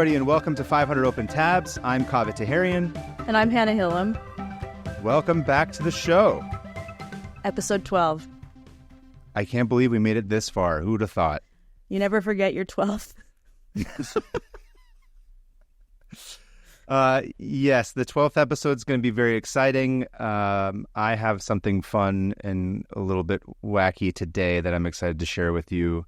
everybody, and welcome to 500 Open Tabs. I'm Kaveh Taherian. And I'm Hannah Hillam. Welcome back to the show. Episode 12. I can't believe we made it this far. Who'd have thought? You never forget your 12th. Yes, the 12th episode is going to be very exciting. I have something fun and a little bit wacky today that I'm excited to share with you.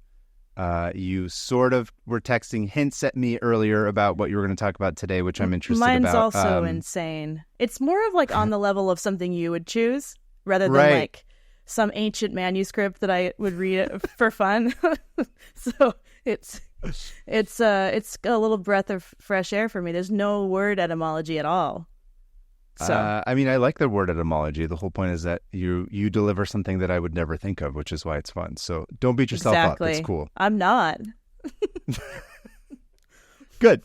You sort of were texting hints at me earlier about what you were going to talk about today, which I'm interested about. Mine's also insane. It's more of like on the level of something you would choose rather than right. like some ancient manuscript that I would read for fun. So it's a little breath of fresh air for me. There's no word etymology at all. So I mean, I like the word etymology. The whole point is that you deliver something that I would never think of, which is why it's fun. So don't beat yourself up. It's cool. I'm not. Good.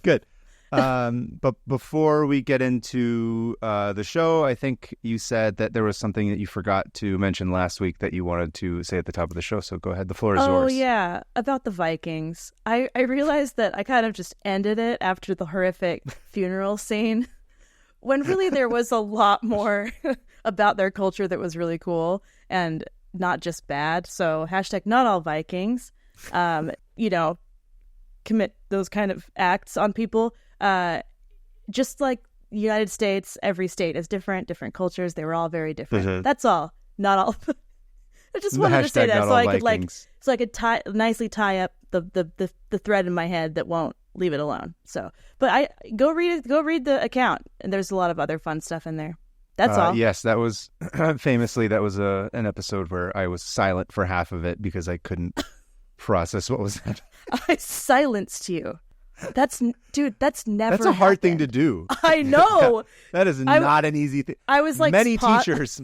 But before we get into the show, I think you said that there was something that you forgot to mention last week that you wanted to say at the top of the show. So go ahead. The floor is yours. Oh, yeah. About the Vikings. I realized that I kind of just ended it after the horrific funeral scene, when really there was a lot more about their culture that was really cool and not just bad. So hashtag not all Vikings, commit those kind of acts on people. Just like the United States, every state is different cultures. They were all very different. Mm-hmm. That's all. Not all. I just wanted to say that so I could nicely tie up the thread in my head that won't leave it alone. So, but go read the account, and there's a lot of other fun stuff in there. That's all. Yes, that was famously an episode where I was silent for half of it because I couldn't process what was that. I silenced you. That's never. That's a hard thing to do. I know. That is not an easy thing. I was like, many teachers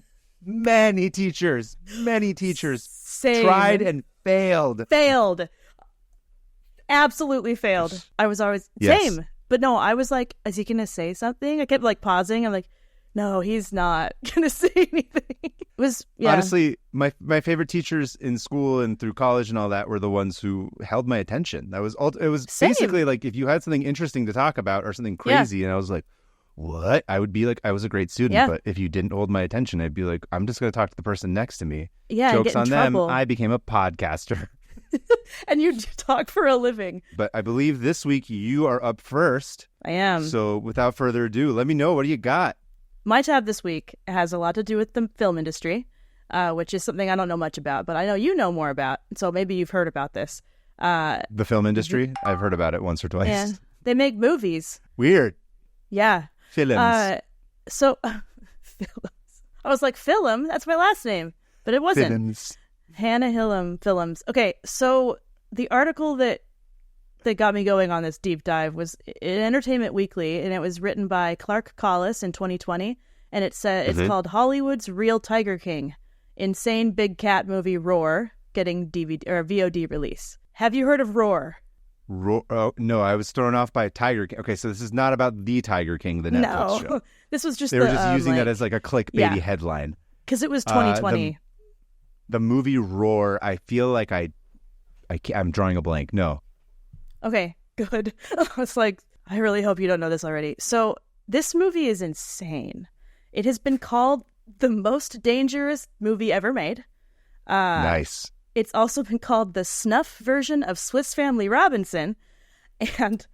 Same. Tried and failed. Absolutely failed. I was always same. But no, I was like, is he gonna say something? I kept like pausing. I'm like, no, he's not gonna say anything. It was honestly my favorite teachers in school and through college and all that were the ones who held my attention. It was basically like if you had something interesting to talk about or something crazy, and I was like, what? I would be like, I was a great student, but if you didn't hold my attention, I'd be like, I'm just gonna talk to the person next to me. Yeah, jokes on trouble. them. I became a podcaster. And you talk for a living. But I believe this week you are up first. I am. So without further ado, let me know, what do you got? My tab this week has a lot to do with the film industry, which is something I don't know much about, but I know you know more about. So maybe you've heard about this. The film industry? I've heard about it once or twice. Yeah, they make movies. Weird. Yeah. Films. Films. I was like, film? That's my last name. But it wasn't. Films. Hannah Hillam Films. Okay, so the article that got me going on this deep dive was in Entertainment Weekly, and it was written by Clark Collis in 2020, and it said it's called Hollywood's Real Tiger King: Insane Big Cat Movie Roar Getting DVD or VOD Release. Have you heard of Roar? Roar? Oh, no, I was thrown off by Tiger King. Okay, so this is not about the Tiger King, the Netflix show. This was just they were just using that as like a clickbaity headline because it was 2020. The movie Roar, I feel like I'm drawing a blank. No. Okay, good. It's like, I really hope you don't know this already. So this movie is insane. It has been called the most dangerous movie ever made. Nice. It's also been called the snuff version of Swiss Family Robinson and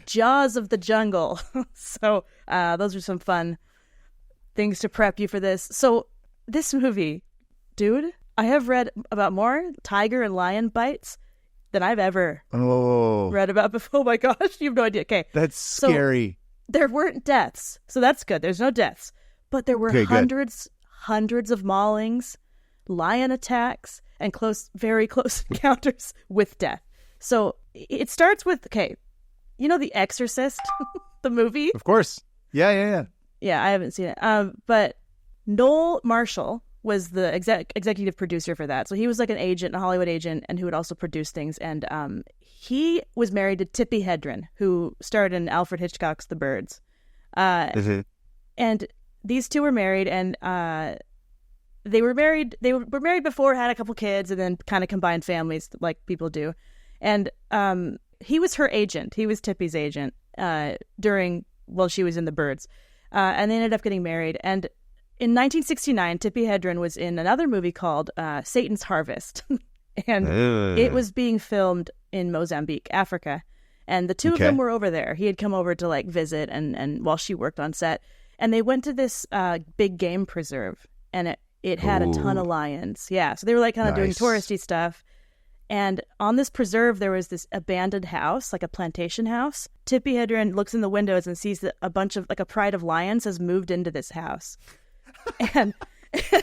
Jaws of the Jungle. So those are some fun things to prep you for this. So this movie, dude, I have read about more tiger and lion bites than I've ever read about before. Oh my gosh, you have no idea. Okay. That's scary. There weren't deaths, so that's good. There's no deaths. But there were hundreds of maulings, lion attacks, and very close encounters with death. So it starts with, The Exorcist, the movie? Of course. Yeah. Yeah, I haven't seen it. But Noel Marshall was the executive producer for that. So he was like a Hollywood agent, and who would also produce things. And he was married to Tippi Hedren, who starred in Alfred Hitchcock's The Birds. And these two were married, and they were married before, had a couple kids, and then kind of combined families like people do. And he was her agent. He was Tippi's agent while she was in the Birds. And they ended up getting married. And in 1969, Tippi Hedren was in another movie called Satan's Harvest. And it was being filmed in Mozambique, Africa. And the two of them were over there. He had come over to like visit and while she worked on set. And they went to this big game preserve. And it had a ton of lions. Yeah. So they were like kind of doing touristy stuff. And on this preserve, there was this abandoned house, like a plantation house. Tippi Hedren looks in the windows and sees that a bunch of, like a pride of lions has moved into this house. And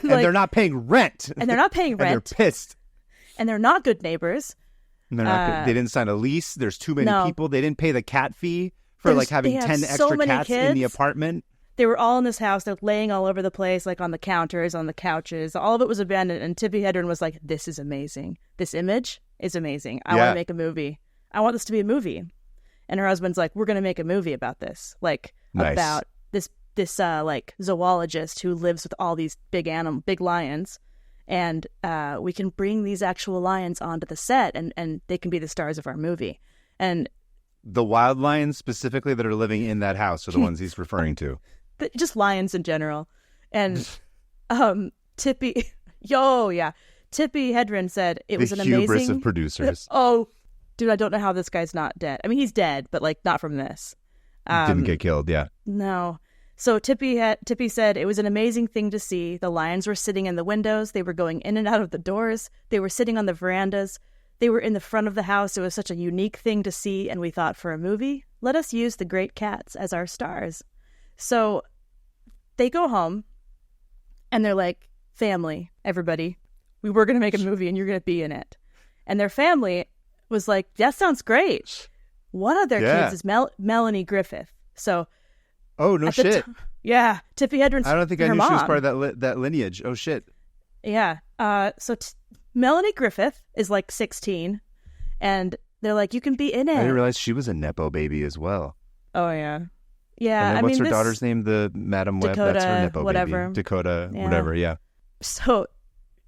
they're not paying rent. And they're not paying rent. And they're pissed. And they're not good neighbors. And they're not good. They didn't sign a lease. There's too many people. They didn't pay the cat fee for like having 10 extra cats in the apartment. They were all in this house. They're laying all over the place, like on the counters, on the couches. All of it was abandoned. And Tippi Hedren was like, this is amazing. This image is amazing. I want to make a movie. I want this to be a movie. And her husband's like, we're going to make a movie about this. Like about this like zoologist who lives with all these big lions. And we can bring these actual lions onto the set and they can be the stars of our movie. And the wild lions specifically that are living in that house are the ones he's referring to. Just lions in general. And Tippi Hedren said it was an amazing... The hubris of producers. Oh, dude, I don't know how this guy's not dead. I mean, he's dead, but like not from this. Didn't get killed, yeah. No. So Tippi said it was an amazing thing to see. The lions were sitting in the windows. They were going in and out of the doors. They were sitting on the verandas. They were in the front of the house. It was such a unique thing to see. And we thought, for a movie, let us use the great cats as our stars. So they go home and they're like, family, everybody, we were going to make a movie and you're going to be in it. And their family was like, that sounds great. One of their kids is Melanie Griffith. So, oh, no shit. Yeah. Tippi Hedren's I don't think I knew she was part of that lineage. Oh, shit. Yeah. So Melanie Griffith is like 16 and they're like, you can be in it. I didn't realize she was a Nepo baby as well. Oh, yeah. Yeah. And then what's her daughter's name? The Madam Web. Dakota, that's her Nepo whatever. baby. Dakota, whatever. Yeah. So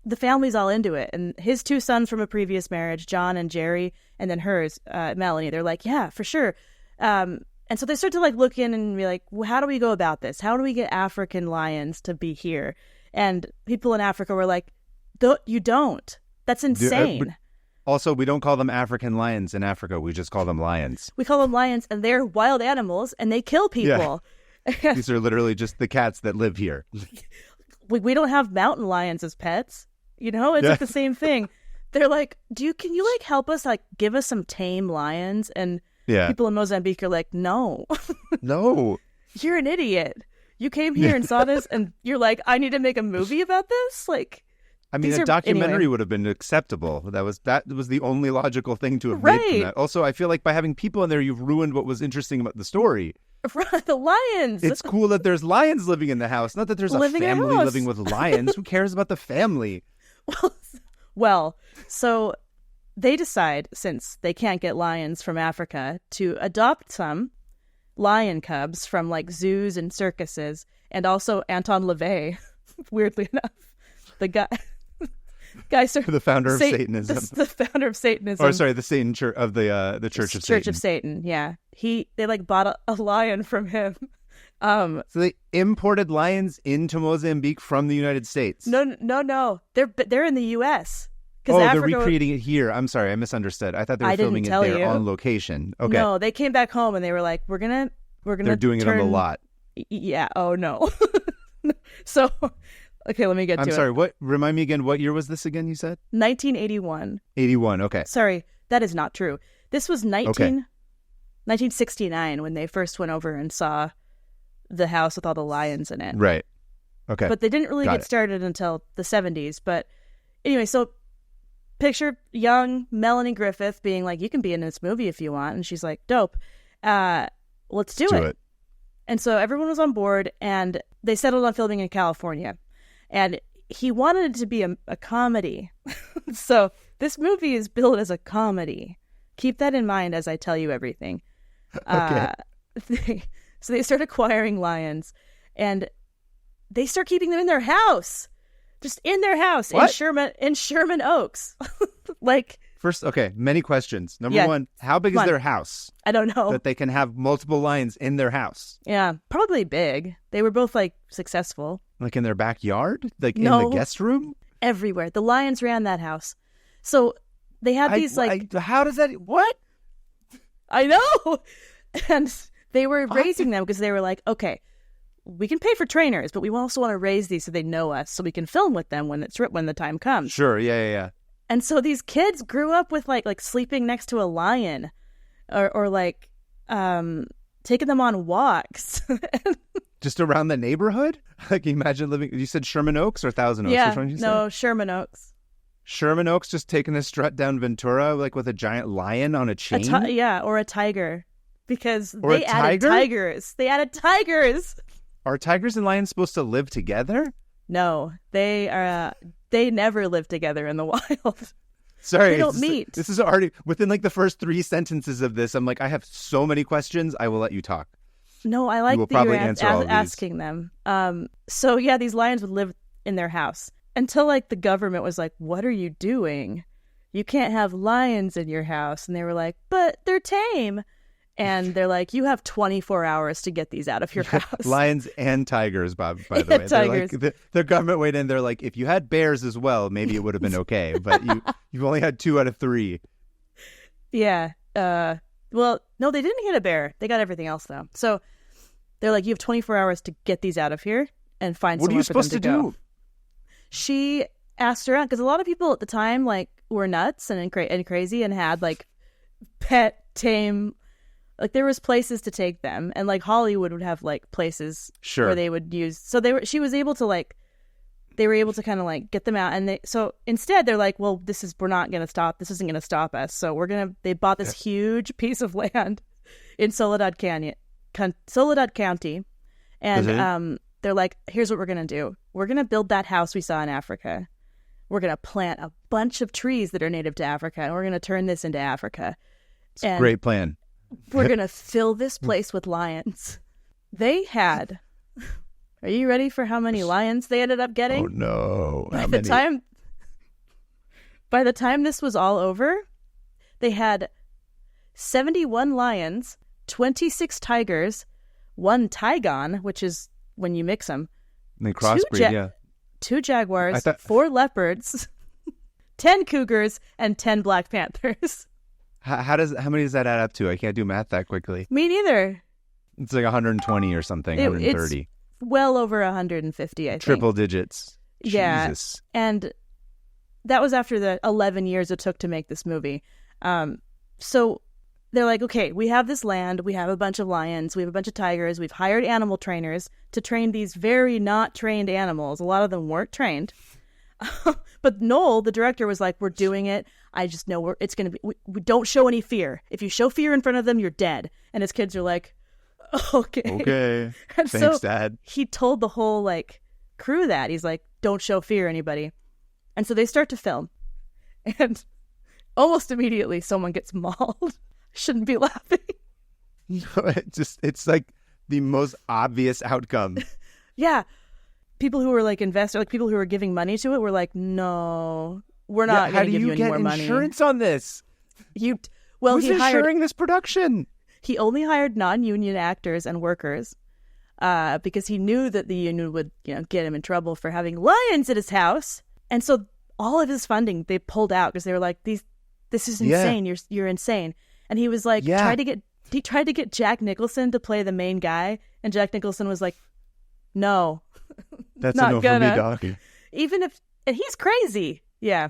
the family's all into it. And his two sons from a previous marriage, John and Jerry, and then hers, Melanie, they're like, yeah, for sure. And so they start to like look in and be like, well, how do we go about this? How do we get African lions to be here? And people in Africa were like, you don't. That's insane. Also, we don't call them African lions in Africa. We just call them lions. We call them lions, and they're wild animals, and they kill people. Yeah. These are literally just the cats that live here. We don't have mountain lions as pets. You know, it's like the same thing. They're like, can you like help us, like give us some tame lions? And people in Mozambique are like, no. No. You're an idiot. You came here and saw this, and you're like, I need to make a movie about this? Like, I mean, a documentary would have been acceptable. That was the only logical thing to have made from that. Also, I feel like by having people in there, you've ruined what was interesting about the story. The lions. It's cool that there's lions living in the house. Not that there's a family living with lions. Who cares about the family? Well, so they decide, since they can't get lions from Africa, to adopt some lion cubs from like zoos and circuses, and also Anton LaVey, weirdly enough, the guy, the founder of Satanism, the founder of Satanism. Or sorry, the Satan Church of the Church of Satan. Church of Satan. Yeah, they like bought a lion from him. So they imported lions into Mozambique from the United States. No. They're in the U.S. They're recreating it here. I'm sorry, I misunderstood. I thought they were filming it there on location. Okay. No, they came back home and they were like, we're gonna. They're doing it on the lot. Yeah. Oh no. So, okay, let me get to it. I'm sorry. What? Remind me again. What year was this again? You said 1981. 81. Okay. Sorry, that is not true. This was 1969 when they first went over and saw the house with all the lions in it. Right. Okay. But they didn't really get started until the 70s. But anyway, so picture young Melanie Griffith being like, you can be in this movie if you want. And she's like, dope. Let's do it. And so everyone was on board and they settled on filming in California. And he wanted it to be a comedy. So this movie is billed as a comedy. Keep that in mind as I tell you everything. Okay. So they start acquiring lions, and they start keeping them in their house, just in their house in Sherman Oaks, like First, okay, many questions. Number one, how big is their house? I don't know. That they can have multiple lions in their house. Yeah, probably big. They were both like successful. Like in their backyard? Like No. in the guest room? Everywhere. The lions ran that house. So they had these how does that, what? I know. And they were raising them because they were like, okay, we can pay for trainers, but we also want to raise these so they know us, so we can film with them when the time comes. Sure, yeah. And so these kids grew up with like sleeping next to a lion, or like taking them on walks. Just around the neighborhood? Like imagine living. You said Sherman Oaks or Thousand Oaks? Yeah, which one did you no, say? Sherman Oaks. Sherman Oaks just taking a strut down Ventura like with a giant lion on a chain? Or a tiger, because Or they a added tiger? tigers. They added tigers. Are tigers and lions supposed to live together? No, they are. They never live together in the wild. Sorry, They don't meet. This is already within like the first 3 sentences of this. I'm like, I have so many questions. I will let you talk. No, I like will that you're probably answer all of these. asking them. So yeah, these lions would live in their house until like the government was like, "What are you doing? You can't have lions in your house." And they were like, "But they're tame." And they're like, "You have 24 hours to get these out of your house." Lions and tigers, Bob, by the way. Tigers. They're like, the government weighed in. They're like, if you had bears as well, maybe it would have been okay. But you've only had 2 out of 3. Yeah. Well, no, they didn't get a bear. They got everything else though. So they're like, "You have 24 hours to get these out of here and find What are somewhere you for them supposed to to go." do? She asked around because a lot of people at the time like were nuts and crazy and had like pet tame, like there was places to take them, and like Hollywood would have like places Sure. where they would use. So she was able to like, they were able to kind of like get them out, and so instead they're like, well, we're not going to stop. This isn't going to stop us. So they bought this huge piece of land in Soledad County, and they're like, here's what we're going to do. We're going to build that house we saw in Africa. We're going to plant a bunch of trees that are native to Africa, and we're going to turn this into Africa. It's a great plan. We're going to fill this place with lions. They had... Are you ready for how many lions they ended up getting? Oh, no. By the time this was all over, they had 71 lions, 26 tigers, 1 tigon, which is when you mix them. And they crossbreed, 2 jaguars, 4 leopards, 10 cougars, and 10 black panthers. How many does that add up to? I can't do math that quickly. Me neither. It's like 120 or something, 130. It's well over 150, I think. Triple digits. Yeah. Jesus. And that was after the 11 years it took to make this movie. So they're like, okay, we have this land, we have a bunch of lions, we have a bunch of tigers, we've hired animal trainers to train these very not trained animals. A lot of them weren't trained. But Noel, the director, was like, we're doing it. I just know it's going to be, we don't show any fear. If you show fear in front of them, you're dead. And his kids are like, okay. Okay. And Thanks, so Dad. he told the whole like crew that. He's like, don't show fear anybody. And so they start to film. And almost immediately someone gets mauled. Shouldn't be laughing. It's like the most obvious outcome. Yeah. People who were like investors, like people who were giving money to it were like, no, we're not going to give you any more money. How do you get insurance on this? Who's insuring this production? He only hired non-union actors and workers because he knew that the union would, get him in trouble for having lions at his house. And so all of his funding they pulled out because they were like, this is insane. Yeah. You're insane. And he was like, he tried to get Jack Nicholson to play the main guy, and Jack Nicholson was like, no, that's not a no gonna. For me, dog. And he's crazy. Yeah.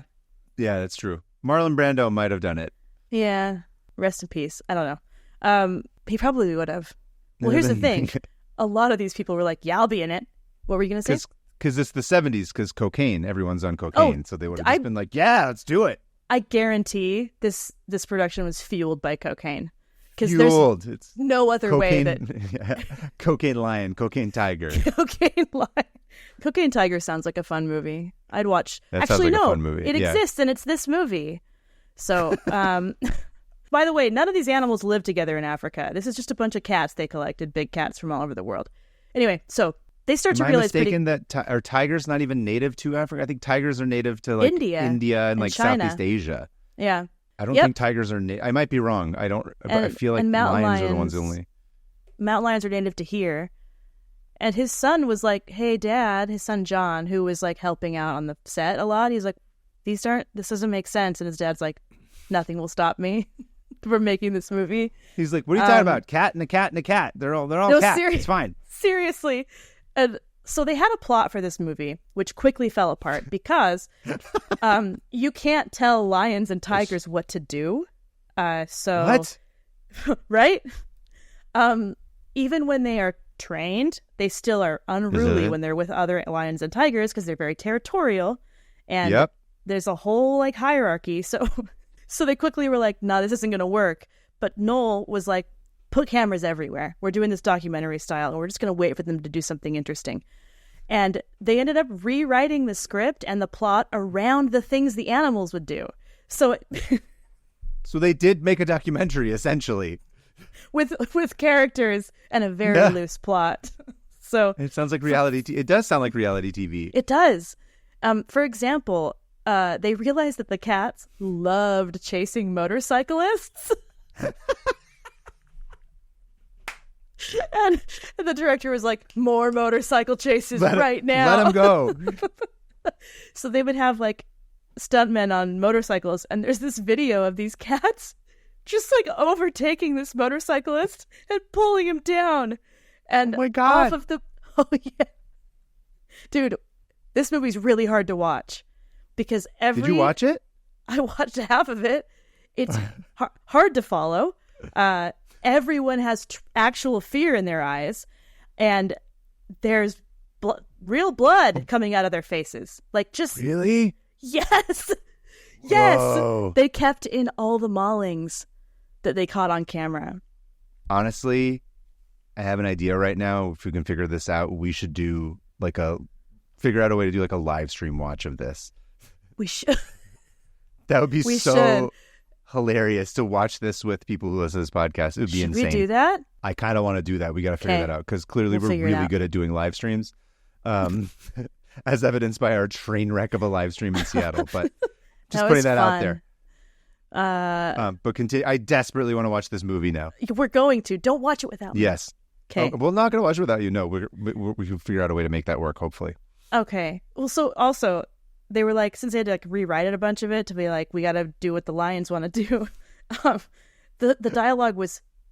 Yeah, that's true. Marlon Brando might have done it. Yeah. Rest in peace. I don't know. He probably would have. Well, here's the thing. A lot of these people were like, yeah, I'll be in it. What were you going to say? Because it's the 70s, because cocaine. Everyone's on cocaine. So they would have just been like, yeah, let's do it. I guarantee this production was fueled by cocaine. Because there's no other way that... Yeah. Cocaine lion, cocaine tiger. Cocaine lion. Cocaine Tiger sounds like a fun movie. I'd watch. That Actually, sounds like no, a fun movie. It exists, and it's this movie. So, by the way, none of these animals live together in Africa. This is just a bunch of cats they collected, big cats from all over the world. Anyway, so they start to realize. Am I mistaken that are tigers not even native to Africa? I think tigers are native to like India and like China. Southeast Asia. Yeah, I don't think tigers are. I might be wrong. I don't. I feel like lions are the ones only. Mountain lions are native to here. And his son was like, "Hey, Dad," his son John, who was like helping out on the set a lot. He's like, this doesn't make sense. And his dad's like, "Nothing will stop me from making this movie." He's like, "What are you talking about? Cat and a cat and a cat. They're all cats. It's fine." Seriously. And so they had a plot for this movie, which quickly fell apart because you can't tell lions and tigers what to do. What? Right? Even when they are trained, they still are unruly when they're with other lions and tigers because they're very territorial, and there's a whole like hierarchy. So they quickly were like, "No, this isn't going to work." But Noel was like, "Put cameras everywhere. We're doing this documentary style, and we're just going to wait for them to do something interesting." And they ended up rewriting the script and the plot around the things the animals would do. So they did make a documentary essentially. With characters and a very loose plot. So it sounds like reality. It does sound like reality TV. It does. For example, they realized that the cats loved chasing motorcyclists. and the director was like, "More motorcycle chases now. Let them go." So they would have like stuntmen on motorcycles, and there's this video of these cats just like overtaking this motorcyclist and pulling him down. And oh my God. Off of the... Oh, yeah. Dude, this movie's really hard to watch because Did you watch it? I watched half of it. It's hard to follow. Everyone has actual fear in their eyes, and there's real blood coming out of their faces. Like just... Really? Yes! Yes! Whoa. They kept in all the maulings that they caught on camera. Honestly, I have an idea right now. If we can figure this out, we should do figure out a way to do like a live stream watch of this. We should. That would be hilarious to watch this with people who listen to this podcast. It would be insane. Should we do that? I kind of want to do that. We got to figure that out because clearly we're really good at doing live streams, as evidenced by our train wreck of a live stream in Seattle. But just putting that out there. But continue. I desperately want to watch this movie now. We're going to. Don't watch it without me. Yes. Okay. We're not going to watch it without you. No, we can figure out a way to make that work, hopefully. Okay. Well, so also, they were like, since they had to like rewrite it a bunch of it to be like, we got to do what the lions want to do. The dialogue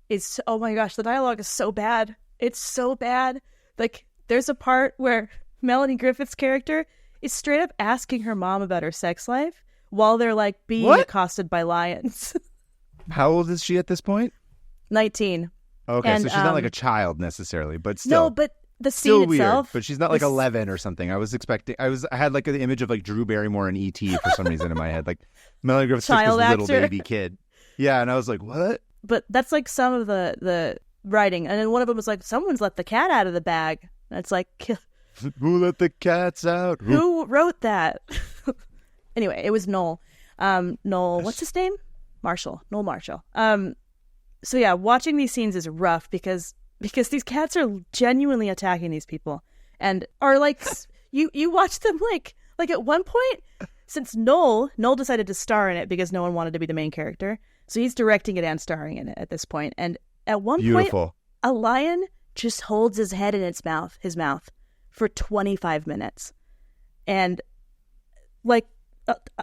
is oh my gosh, the dialogue is so bad. It's so bad. Like, there's a part where Melanie Griffith's character is straight up asking her mom about her sex life while they're like being accosted by lions. How old is she at this point? 19. Okay, and, so she's not like a child necessarily, but still. No, but the scene scene itself. Weird, but she's not like 11 or something. I had like the image of like Drew Barrymore and E.T. for some reason in my head. Like Melanie Griffith's like this little baby kid. Yeah, and I was like, what? But that's like some of the writing. And then one of them was like, someone's let the cat out of the bag. And it's like, who let the cats out? Who wrote that? Anyway, it was Noel. Noel, what's his name? Marshall. Noel Marshall. So yeah, watching these scenes is rough because these cats are genuinely attacking these people and are like, you watch them like at one point, since Noel decided to star in it because no one wanted to be the main character. So he's directing it and starring in it at this point. And at one point, a lion just holds his head in his mouth for 25 minutes and like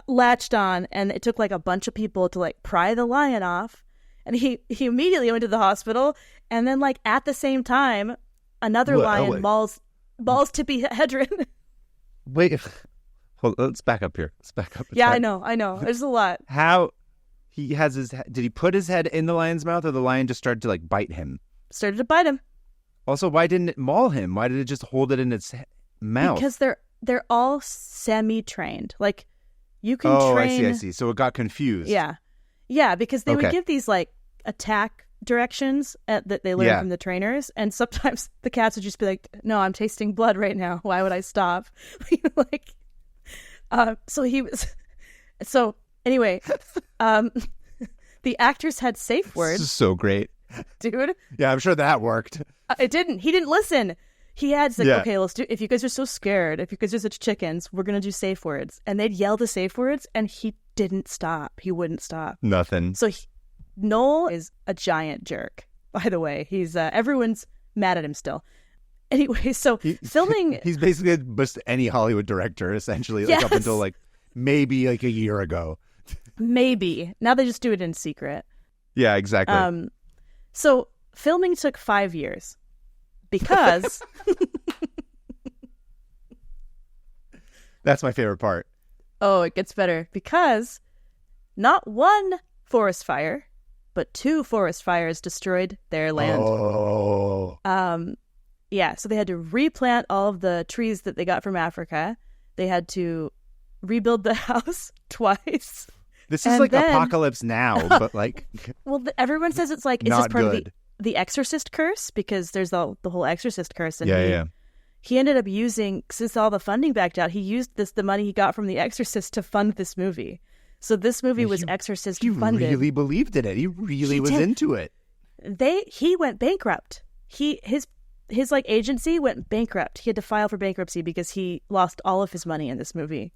latched on. And it took like a bunch of people to like pry the lion off. And he immediately went to the hospital. And then like at the same time, another lion mauls Tippi Hedren. Wait, let's back up here. Let's back up. Yeah, I know. There's a lot. How he has did he put his head in the lion's mouth or the lion just started to like bite him? Started to bite him. Also, why didn't it maul him? Why did it just hold it in its mouth? Because they're all semi-trained. Like you can train. I see. So it got confused. Yeah, because they would give these like attack directions that they learn from the trainers, and sometimes the cats would just be like, "No, I'm tasting blood right now. Why would I stop?" Like, so anyway, the actors had safe words. This is so great, dude. Yeah, I'm sure that worked. It didn't. He didn't listen. He had said, okay, let's do, if you guys are so scared, if you guys are such chickens, we're going to do safe words. And they'd yell the safe words, and he didn't stop. He wouldn't stop. Nothing. So Noel is a giant jerk, by the way. He's everyone's mad at him still. Anyway, so filming... He's basically just any Hollywood director, essentially, like up until like maybe like a year ago. Maybe. Now they just do it in secret. Yeah, exactly. So filming took 5 years because... That's my favorite part. Oh, it gets better. Because not one forest fire, but 2 forest fires destroyed their land. Oh. Yeah, so they had to replant all of the trees that they got from Africa. They had to rebuild the house twice. This is like Apocalypse Now, but like... Well, everyone says it's like, is this part of the Exorcist curse? Because there's the whole Exorcist curse. And he ended up using, since all the funding backed out, he used the money he got from the Exorcist to fund this movie. So this movie was Exorcist funded. He really believed in it. He really was into it. He went bankrupt. His like agency went bankrupt. He had to file for bankruptcy because he lost all of his money in this movie.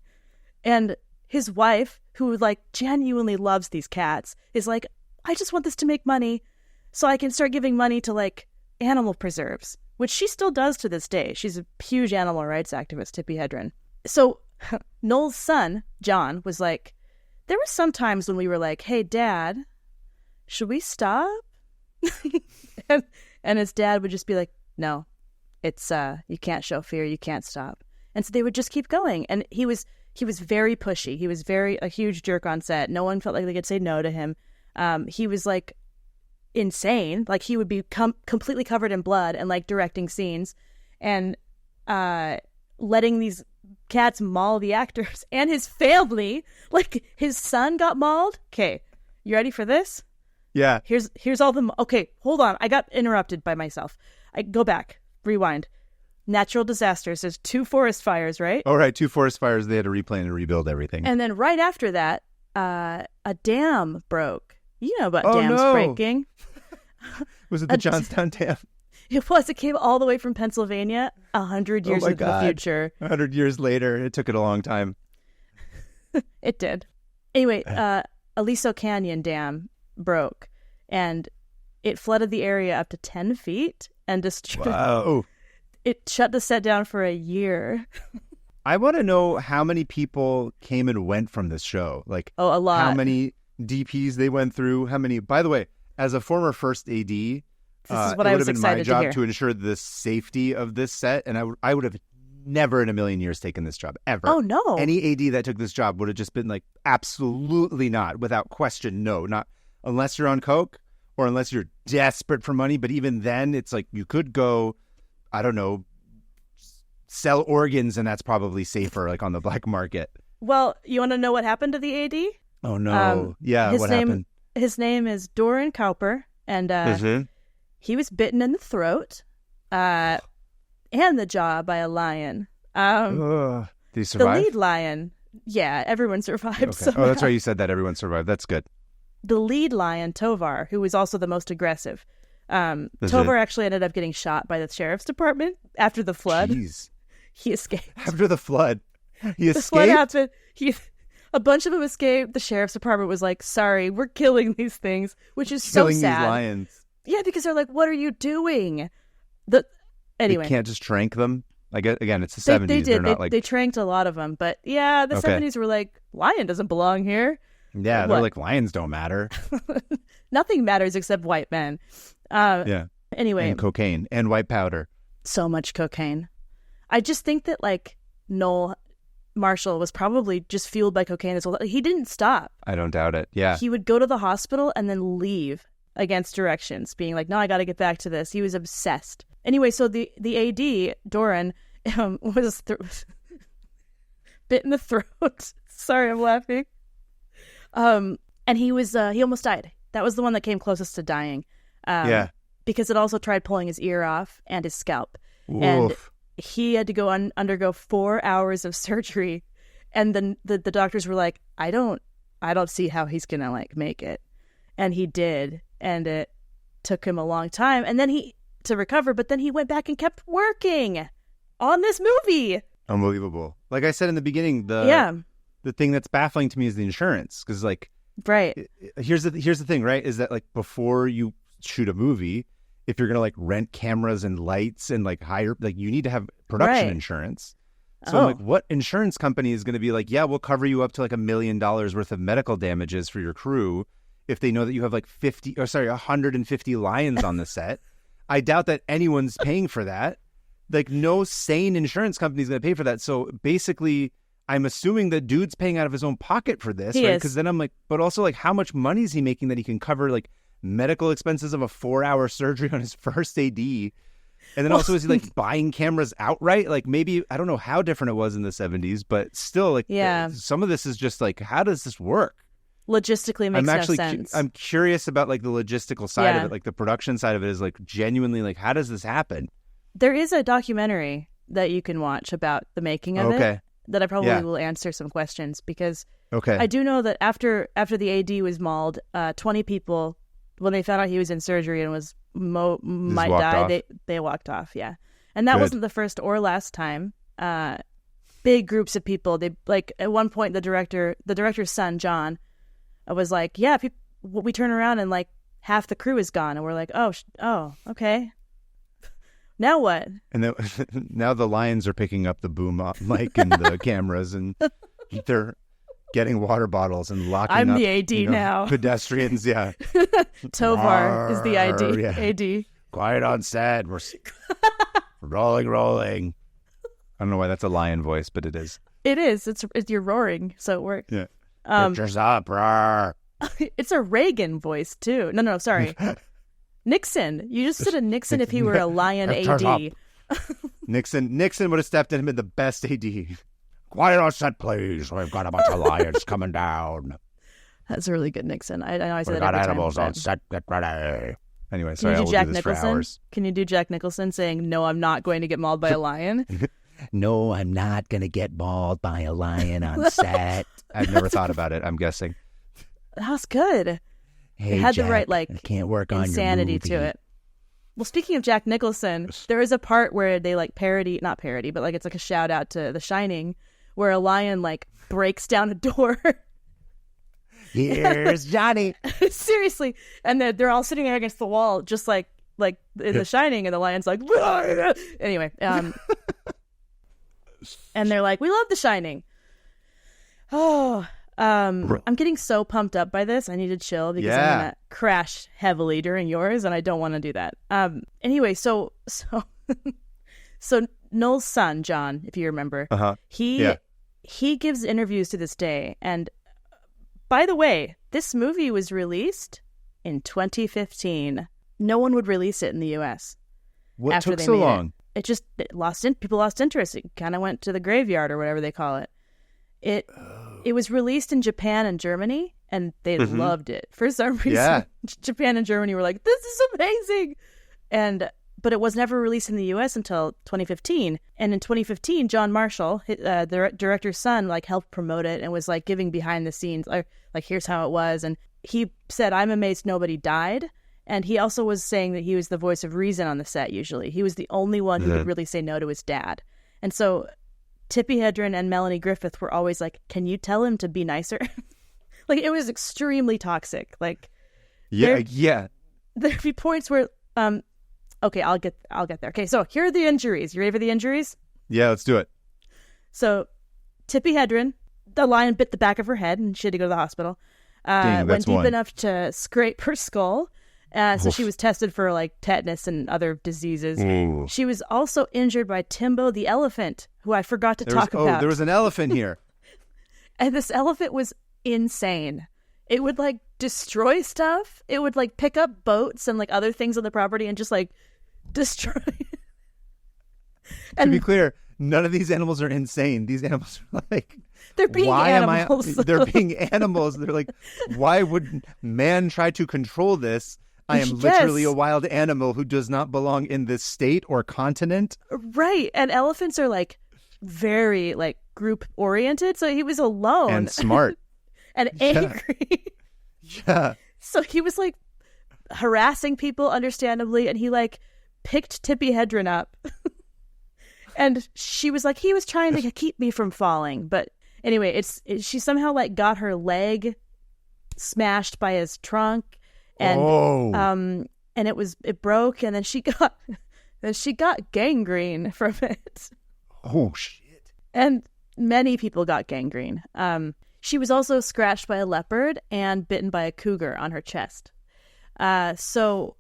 And his wife, who like genuinely loves these cats, is like, I just want this to make money so I can start giving money to like animal preserves, which she still does to this day. She's a huge animal rights activist, Tippi Hedren. So Noel's son, John, was like, there were some times when we were like, hey, Dad, should we stop? and his dad would just be like, no, it's you can't show fear, you can't stop. And so they would just keep going. And he was very pushy. He was a huge jerk on set. No one felt like they could say no to him. He was like insane. Like he would be completely covered in blood and like directing scenes and letting these cats maul the actors and his family. Like his son got mauled. Okay, you ready for this? Yeah. Here's all the... Okay, hold on. I got interrupted by myself. I go back. Rewind. Natural disasters. There's 2 forest fires, right? Oh, right. 2 forest fires. They had to replan and rebuild everything. And then right after that, a dam broke. You know about dams breaking. Was it the Johnstown Dam? It was. It came all the way from Pennsylvania 100 years into the future. 100 years later. It took it a long time. It did. Anyway, Aliso Canyon Dam broke and it flooded the area up to 10 feet and destroyed. Wow. It shut the set down for a year. I want to know how many people came and went from this show. Like, a lot. How many DPs they went through. How many? By the way, as a former first AD, this is what I was excited to hear. It would have been my job to ensure the safety of this set, and I would have never in a million years taken this job ever. Oh no! Any AD that took this job would have just been like, absolutely not, without question, no, not unless you're on coke or unless you're desperate for money. But even then, it's like you could go, I don't know, sell organs, and that's probably safer, like on the black market. Well, you want to know what happened to the AD? Oh no! What happened? His name is Doran Cowper, and he was bitten in the throat and the jaw by a lion. Did he survive? The lead lion, yeah, everyone survived. Okay. Oh, that's right. You said that everyone survived. That's good. The lead lion, Tovar, who was also the most aggressive. Tovar actually ended up getting shot by the sheriff's department after the flood. Jeez. He escaped. After the flood? He escaped? The flood happened. A bunch of them escaped. The sheriff's department was like, sorry, we're killing these things, which is so sad. Killing these lions. Yeah, because they're like, what are you doing? Anyway. They can't just trank them? Like, again, it's the 70s. They did. They tranked a lot of them. But yeah, the 70s were like, lion doesn't belong here. Yeah, they're like, lions don't matter. Nothing matters except white men. Yeah. Anyway. And cocaine and white powder. So much cocaine. I just think that like Noel Marshall was probably just fueled by cocaine as well. He didn't stop. I don't doubt it. Yeah. He would go to the hospital and then leave against directions, being like, no, I got to get back to this. He was obsessed. Anyway, so the AD, Doran, was bit in the throat. Sorry, I'm laughing. And he almost died. That was the one that came closest to dying. Yeah. Because it also tried pulling his ear off and his scalp. Oof. And he had to undergo 4 hours of surgery. And then the doctors were like, I don't see how he's going to like make it. And he did. And it took him a long time. And then to recover, but then he went back and kept working on this movie. Unbelievable. Like I said in the beginning, the thing that's baffling to me is the insurance. Because like, right. Here's the thing, right? Is that like before you shoot a movie, if you're going to like rent cameras and lights and like hire, like you need to have production insurance. So I'm like, what insurance company is going to be like, yeah, we'll cover you up to like $1 million worth of medical damages for your crew if they know that you have like 150 lions on the set? I doubt that anyone's paying for that. Like no sane insurance company is going to pay for that. So basically, I'm assuming that dude's paying out of his own pocket for this, right? Because then I'm like, but also like, how much money is he making that he can cover like medical expenses of a 4-hour surgery on his first AD? And then also, is he like buying cameras outright? Like maybe, I don't know how different it was in the 70s, but still like some of this is just like, how does this work? Logistically makes no sense. I'm curious about like the logistical side of it, like the production side of it is like genuinely like, how does this happen? There is a documentary that you can watch about the making of it that I probably will answer some questions because I do know that after the AD was mauled, 20 people, when they found out he was in surgery and was might die, they walked off. Yeah, and that wasn't the first or last time. Big groups of people. They like at one point the director's son John was like, "Yeah, we turn around and like half the crew is gone," and we're like, "Oh, okay." Now what? And then, now the lions are picking up the boom mic and the cameras, and they're getting water bottles and locking up. I'm the AD now. Pedestrians, yeah. Tovar is the AD. Quiet on set. We're rolling. I don't know why that's a lion voice, but it is. It is. It's you're roaring, so it works. Yeah. Pictures up. Roar. It's a Reagan voice too. No, sorry. Nixon. You just said a Nixon if he were a lion AD. Nixon would have stepped in and been the best AD. Quiet on set, please. We've got a bunch of lions coming down. That's a really good Nixon. I know I said We've that got every animals time, on set. Get ready. Anyway, sorry, I will Jack do this Nicholson? for hours. Can you do Jack Nicholson saying, "No, I'm not going to get mauled by a lion"? No, I'm not going to get mauled by a lion on set. I've never thought about it. I'm guessing. That was good. Hey, it had Jack, the right like I can't work on insanity to it. Well, speaking of Jack Nicholson, there is a part where they like not parody, but like it's like a shout out to The Shining, where a lion like breaks down a door. Here's Johnny. Seriously, and they're all sitting there against the wall, just like in The Shining, and the lion's like, anyway, and they're like, "We love The Shining." I'm getting so pumped up by this. I need to chill because I'm gonna crash heavily during yours, and I don't want to do that. Anyway, so Noel's son, John, if you remember, he gives interviews to this day. And by the way, this movie was released in 2015. No one would release it in the U.S. What took so long? People lost interest. It kind of went to the graveyard or whatever they call it. It was released in Japan and Germany, and they loved it for some reason. Yeah. Japan and Germany were like, "This is amazing," but it was never released in the U.S. until 2015. And in 2015, John Marshall, the director's son, like helped promote it and was like giving behind the scenes, like here's how it was. And he said, "I'm amazed nobody died." And he also was saying that he was the voice of reason on the set. Usually, he was the only one who could really say no to his dad. And so Tippi Hedren and Melanie Griffith were always like, "Can you tell him to be nicer?" Like it was extremely toxic. Like, there'd be points where, okay, I'll get there. Okay, so here are the injuries. You ready for the injuries? Yeah, let's do it. So, Tippi Hedren, the lion bit the back of her head, and she had to go to the hospital. Went deep enough to scrape her skull. So she was tested for like tetanus and other diseases. Ooh. She was also injured by Timbo the elephant, who I forgot to talk about. There was an elephant here. And this elephant was insane. It would like destroy stuff. It would like pick up boats and like other things on the property and just like destroy. To be clear, none of these animals are insane. These animals are like, they're being animals. They're being animals. They're like, why would man try to control this? I am literally a wild animal who does not belong in this state or continent. Right. And elephants are like very like group oriented. So he was alone. And smart. And angry. Yeah. So he was like harassing people understandably. And he like picked Tippi Hedren up. And she was like, he was trying to keep me from falling. But Anyway, she somehow like got her leg smashed by his trunk, and it broke, and then she got gangrene from it. Oh shit! And many people got gangrene. She was also scratched by a leopard and bitten by a cougar on her chest. So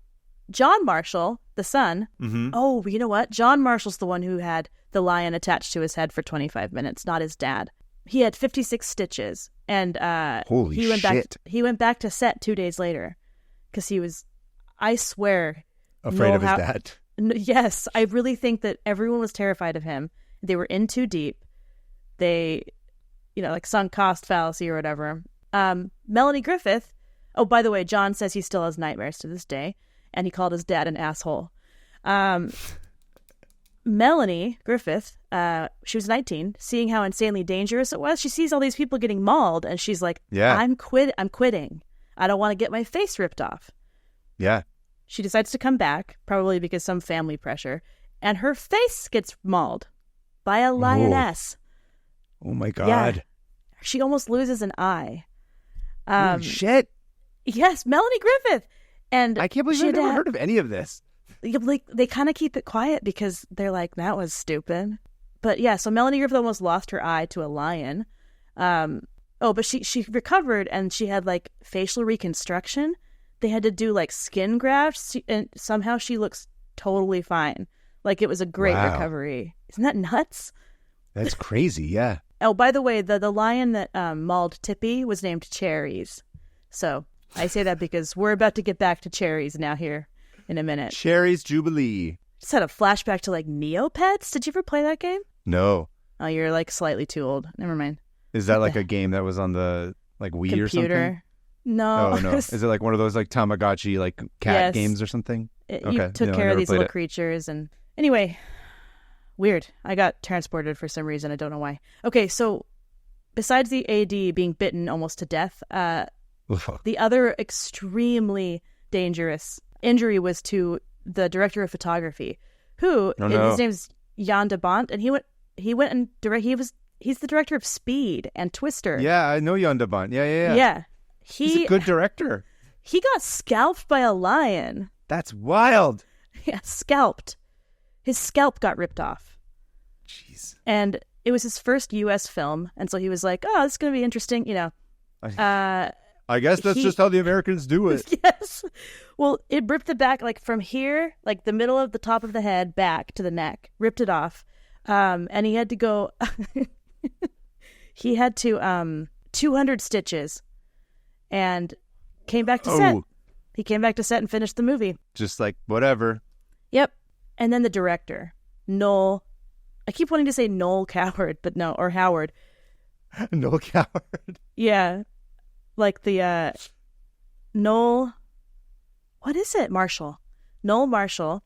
John Marshall, the son. Mm-hmm. Oh, you know what? John Marshall's the one who had the lion attached to his head for 25 minutes, not his dad. He had 56 stitches, and holy shit! He went back to set 2 days later because he was, I swear, afraid of his dad. Yes, I really think that everyone was terrified of him. They were in too deep. They, like sunk cost fallacy or whatever. Melanie Griffith. Oh, by the way, John says he still has nightmares to this day, and he called his dad an asshole. Melanie Griffith, she was 19, seeing how insanely dangerous it was. She sees all these people getting mauled, and she's like, yeah. I'm quitting. I don't want to get my face ripped off. Yeah. She decides to come back, probably because some family pressure, and her face gets mauled by a lioness. Oh my God. Yeah. She almost loses an eye. Holy shit. Yes, Melanie Griffith. And I can't believe I've never heard of any of this. Like, they kind of keep it quiet because they're like, that was stupid. But yeah, so Melanie Griffith almost lost her eye to a lion. But she recovered, and she had like facial reconstruction. They had to do like skin grafts, and somehow she looks totally fine. Like, it was a great recovery. Isn't that nuts? That's crazy, yeah. Oh, by the way, the lion that mauled Tippy was named Cherries. So I say that because we're about to get back to Cherries now here in a minute. Cherries Jubilee. Just had a flashback to like Neopets. Did you ever play that game? No. Oh, you're like slightly too old. Never mind. Is that like a game that was on the like Wii computer or something? No. Oh, no. Is it like one of those like Tamagotchi like cat games or something? You took care of these little creatures. And anyway, weird. I got transported for some reason. I don't know why. Okay, so besides the AD being bitten almost to death, the other extremely dangerous injury was to the director of photography, who his name's Jan de Bont, and he went and he's the director of Speed and Twister. Yeah, I know Jan de Bont. Yeah. He's a good director. He got scalped by a lion. That's wild. Yeah, scalped. His scalp got ripped off. Jeez. And it was his first U.S. film, and so he was like, "Oh, this is going to be interesting," I guess that's just how the Americans do it. Yes. Well, it ripped the back, like from here, like the middle of the top of the head, back to the neck, ripped it off. And he had to go, he had to, 200 stitches and came back to set. He came back to set and finished the movie. Just like, whatever. Yep. And then the director, Noel, I keep wanting to say Noel Coward, but no, or Howard. Noel Coward. Yeah. Like the Noel, what is it? Marshall. Noel Marshall.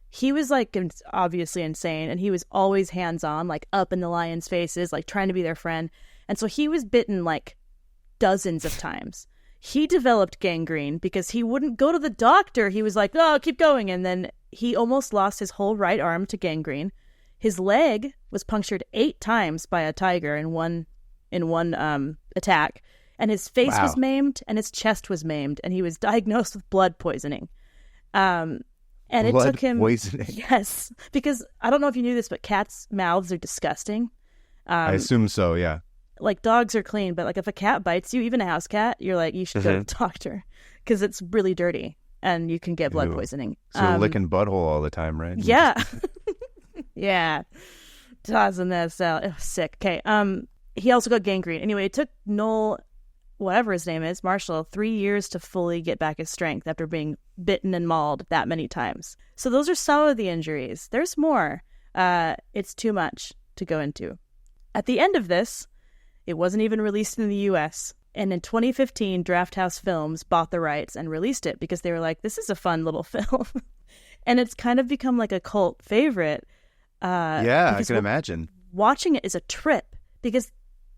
He was like obviously insane, and he was always hands-on, like up in the lions' faces, like trying to be their friend. And so he was bitten like dozens of times. He developed gangrene because he wouldn't go to the doctor. He was like, "Oh, keep going," and then he almost lost his whole right arm to gangrene. His leg was punctured 8 times by a tiger in one attack. And his face was maimed, and his chest was maimed, and he was diagnosed with blood poisoning. And it took him poisoning. Yes, because I don't know if you knew this, but cats' mouths are disgusting. I assume so. Yeah. Like dogs are clean, but like if a cat bites you, even a house cat, you're like, you should go to the doctor because it's really dirty and you can get blood poisoning. So licking butthole all the time, right? Yeah. Yeah. Tossing that out. It was sick. Okay. He also got gangrene. Anyway, it took Noel, whatever his name is, Marshall, 3 years to fully get back his strength after being bitten and mauled that many times. So those are some of the injuries. There's more. It's too much to go into. At the end of this, it wasn't even released in the U.S. And in 2015, Drafthouse Films bought the rights and released it because they were like, this is a fun little film. And it's kind of become like a cult favorite. Yeah, I can imagine. Watching it is a trip because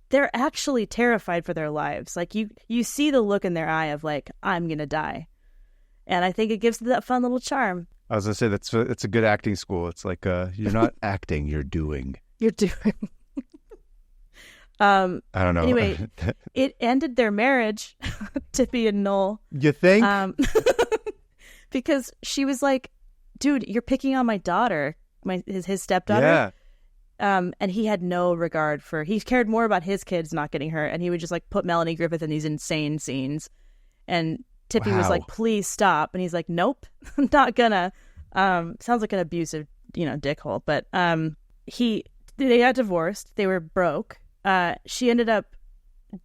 they're actually terrified for their lives. Like you see the look in their eye of like, I'm going to die. And I think it gives that fun little charm. I was going to say, it's a good acting school. It's like, you're not acting, you're doing. You're doing. I don't know. Anyway, it ended their marriage, Tippy and Noel. You think? Because she was like, dude, you're picking on my daughter, his stepdaughter. Yeah. And he had no regard for, he cared more about his kids not getting hurt. And he would just like put Melanie Griffith in these insane scenes. And Tippy was like, please stop. And he's like, nope, I'm not gonna. Sounds like an abusive, dickhole. But they got divorced. They were broke. She ended up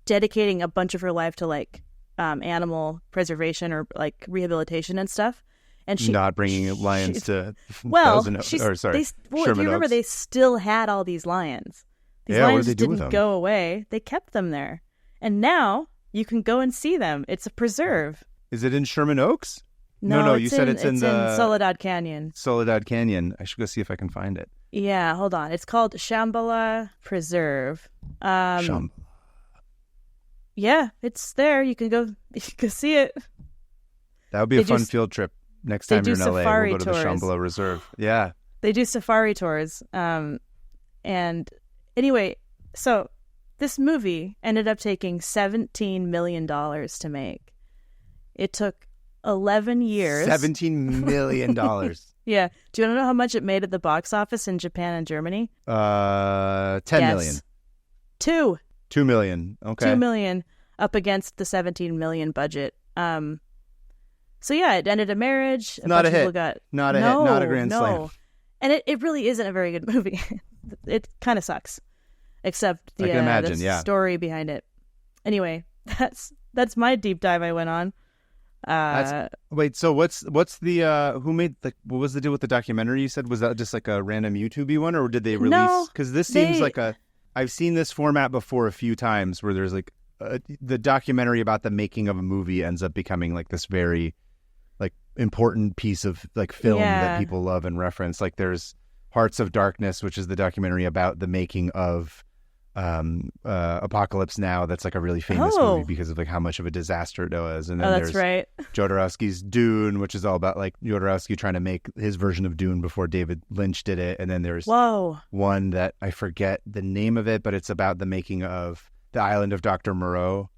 dedicating a bunch of her life to like animal preservation or like rehabilitation and stuff. And she not bringing lions to Sherman do you remember Oaks? they still had all these lions? These lions what did they didn't go away. They kept them there, and now you can go and see them. It's a preserve. Is it in Sherman Oaks? No, you said it's in the Soledad Canyon. Soledad Canyon. I should go see if I can find it. Yeah, hold on. It's called Shambhala Preserve. Shambhala. Yeah, it's there. You can go see it. That would be a fun field trip. Next time you're in LA, we'll go to the Shambhala Reserve. Yeah. They do safari tours. And anyway, so this movie ended up taking $17 million to make. It took 11 years. $17 million. Yeah. Do you want to know how much it made at the box office in Japan and Germany? 10 million. 2 million. Okay. 2 million up against the 17 million budget. So yeah, it ended a marriage. Not a hit. Not a grand slam. And it really isn't a very good movie. It kind of sucks, except the story behind it. Anyway, that's my deep dive I went on. Wait, so what's the who made what was the deal with the documentary you said? Was that just like a random YouTube-y one, or did they release? No, because this seems like I've seen this format before a few times where there's like the documentary about the making of a movie ends up becoming like this very like important piece of like film that people love and reference. Like there's Hearts of Darkness, which is the documentary about the making of Apocalypse Now. That's like a really famous movie because of like how much of a disaster it was. And then that's right. Jodorowsky's Dune, which is all about like Jodorowsky trying to make his version of Dune before David Lynch did it. And then there's one that I forget the name of it, but it's about the making of The Island of Dr. Moreau,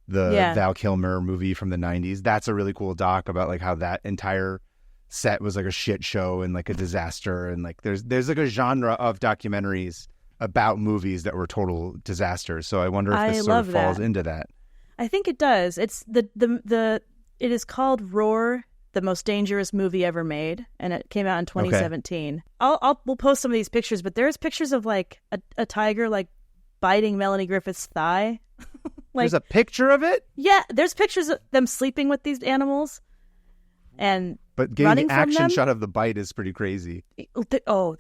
the Val Kilmer movie from the 90s. That's a really cool doc about like how that entire set was like a shit show and like a disaster. And like there's like a genre of documentaries about movies that were total disasters. So I wonder if this sort of falls into that. I think it does. It's it is called Roar, the most dangerous movie ever made, and it came out in 2017. Okay. We'll post some of these pictures, but there's pictures of like a tiger like biting Melanie Griffith's thigh. Like, there's a picture of it? Yeah, there's pictures of them sleeping with these animals and but getting the action shot of the bite is pretty crazy.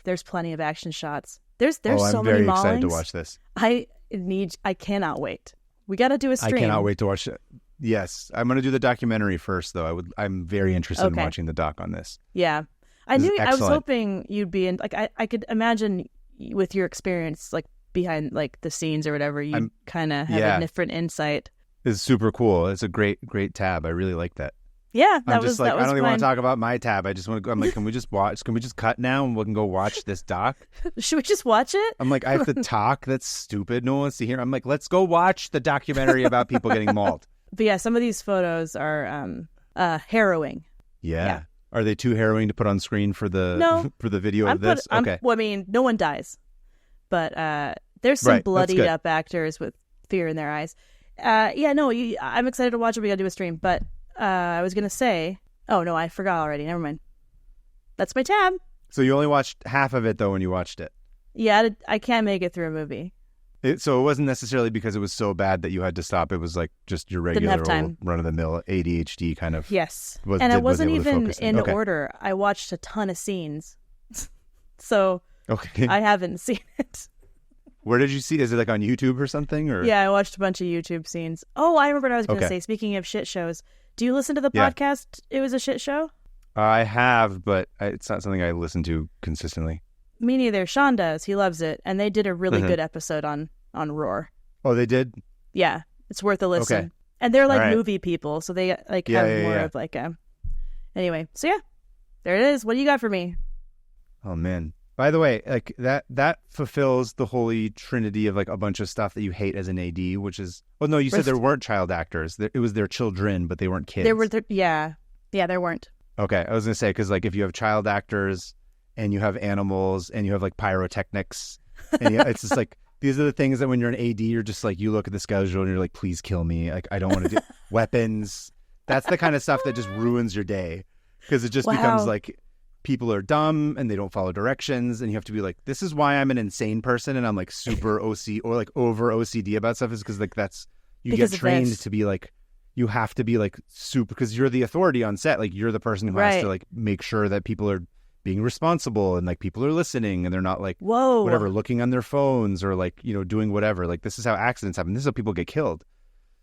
There's plenty of action shots. There's so many maulings. I'm very excited to watch this. I cannot wait. We got to do a stream. I cannot wait to watch it. Yes, I'm going to do the documentary first, though. I'm very interested in watching the doc on this. Yeah, I was hoping you'd be in. Like, I could imagine with your experience, like behind like the scenes or whatever, you kind of have a different insight. It's super cool. It's a great tab. I really like that. Yeah, I don't even want to talk about my tab. I just want to go. I'm like, can we just watch? Can we just cut now and we can go watch this doc? Should we just watch it? I'm like, I have to talk. That's stupid. No one wants to hear. I'm like, let's go watch the documentary about people getting mauled. But yeah, some of these photos are harrowing. Yeah. Are they too harrowing to put on screen for the for the video of this? Okay. Well, I mean, no one dies, but there's some bloodied up actors with fear in their eyes. I'm excited to watch it. We got to do a stream, but. I was going to say, oh no, I forgot already. Never mind. That's my tab. So you only watched half of it though when you watched it? Yeah, I can't make it through a movie. So it wasn't necessarily because it was so bad that you had to stop. It was like just your regular old run-of-the-mill ADHD kind of. Yes. I wasn't even in order. I watched a ton of scenes. So I haven't seen it. Where did you see? Is it like on YouTube or something? Or yeah, I watched a bunch of YouTube scenes. Oh, I remember what I was going to say. Speaking of shit shows, do you listen to the podcast? It was a shit show. I have, but it's not something I listen to consistently. Me neither. Sean does. He loves it, and they did a really good episode on Roar. Oh, they did? Yeah, it's worth a listen. Okay. And they're like movie people, so they like have more of like a. Anyway, so yeah, there it is. What do you got for me? Oh man. By the way, like that fulfills the holy trinity of like a bunch of stuff that you hate as an AD, which is, well, no, you said there weren't child actors. It was their children, but they weren't kids. Yeah, there weren't. Okay, I was gonna say, because like if you have child actors and you have animals and you have like pyrotechnics, and it's just like these are the things that when you're an AD, you're just like, you look at the schedule and you're like, please kill me. Like I don't want to do weapons. That's the kind of stuff that just ruins your day, because it just becomes like people are dumb and they don't follow directions, and you have to be like, this is why I'm an insane person and I'm like super OC or like over OCD about stuff, is because like that's you get trained to be like, you have to be like super, because you're the authority on set. Like you're the person who has to like make sure that people are being responsible and like people are listening and they're not like whatever looking on their phones or like, you know, doing whatever. Like this is how accidents happen. This is how people get killed.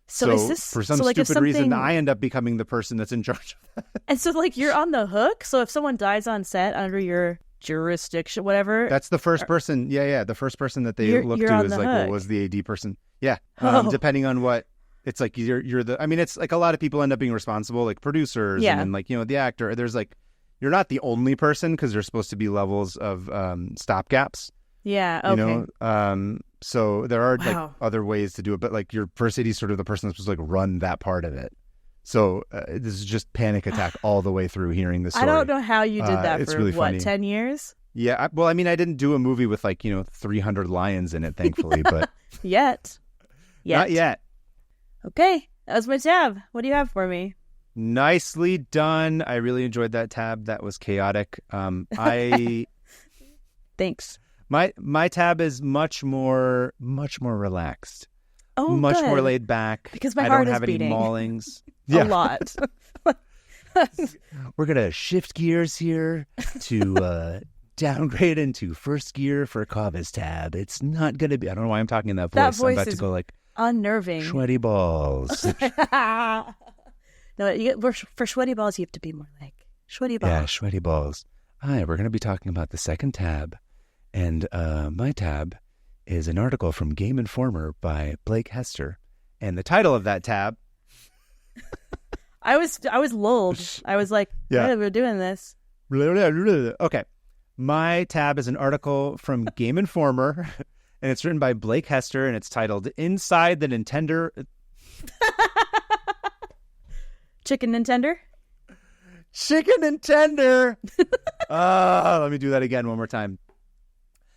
So is this, for some stupid reason, I end up becoming the person that's in charge of that. And so like you're on the hook. So if someone dies on set under your jurisdiction, whatever, that's the first person. Yeah. The first person that they look to is like, well, was the AD person. Yeah. Depending on what. It's like you're the, I mean, it's like a lot of people end up being responsible, like producers and then like, you know, the actor. There's like, you're not the only person, because there's supposed to be levels of stopgaps. Yeah. Okay. You know, so there are like other ways to do it, but like your first AD is sort of the person that's supposed to like run that part of it. So this is just panic attack all the way through hearing the story. I don't know how you did that for really funny. 10 years? Yeah. Well, I mean, I didn't do a movie with like, you know, 300 lions in it, thankfully, but Yet. Not yet. Okay, that was my tab. What do you have for me? Nicely done. I really enjoyed that tab. That was chaotic. Thanks. My tab is much more relaxed. Oh, much good. more laid back. Because my heart is beating. I don't have any maulings. A lot. We're gonna shift gears here to downgrade into first gear for Kava's tab. It's not gonna be. I don't know why I'm talking in that voice. That voice I'm about is to go like unnerving. Sweaty balls. No, for sweaty balls, you have to be more like sweaty balls. Yeah, sweaty balls. Hi, we're going to be talking about the second tab. And my tab is an article from Game Informer by Blake Hester. And the title of that tab... I was lulled. I was like, yeah, we're doing this. Okay. My tab is an article from Game Informer, and it's written by Blake Hester, and it's titled Inside the Nintendo... Chicken Nintendo? Chicken Nintendo! Let me do that again one more time.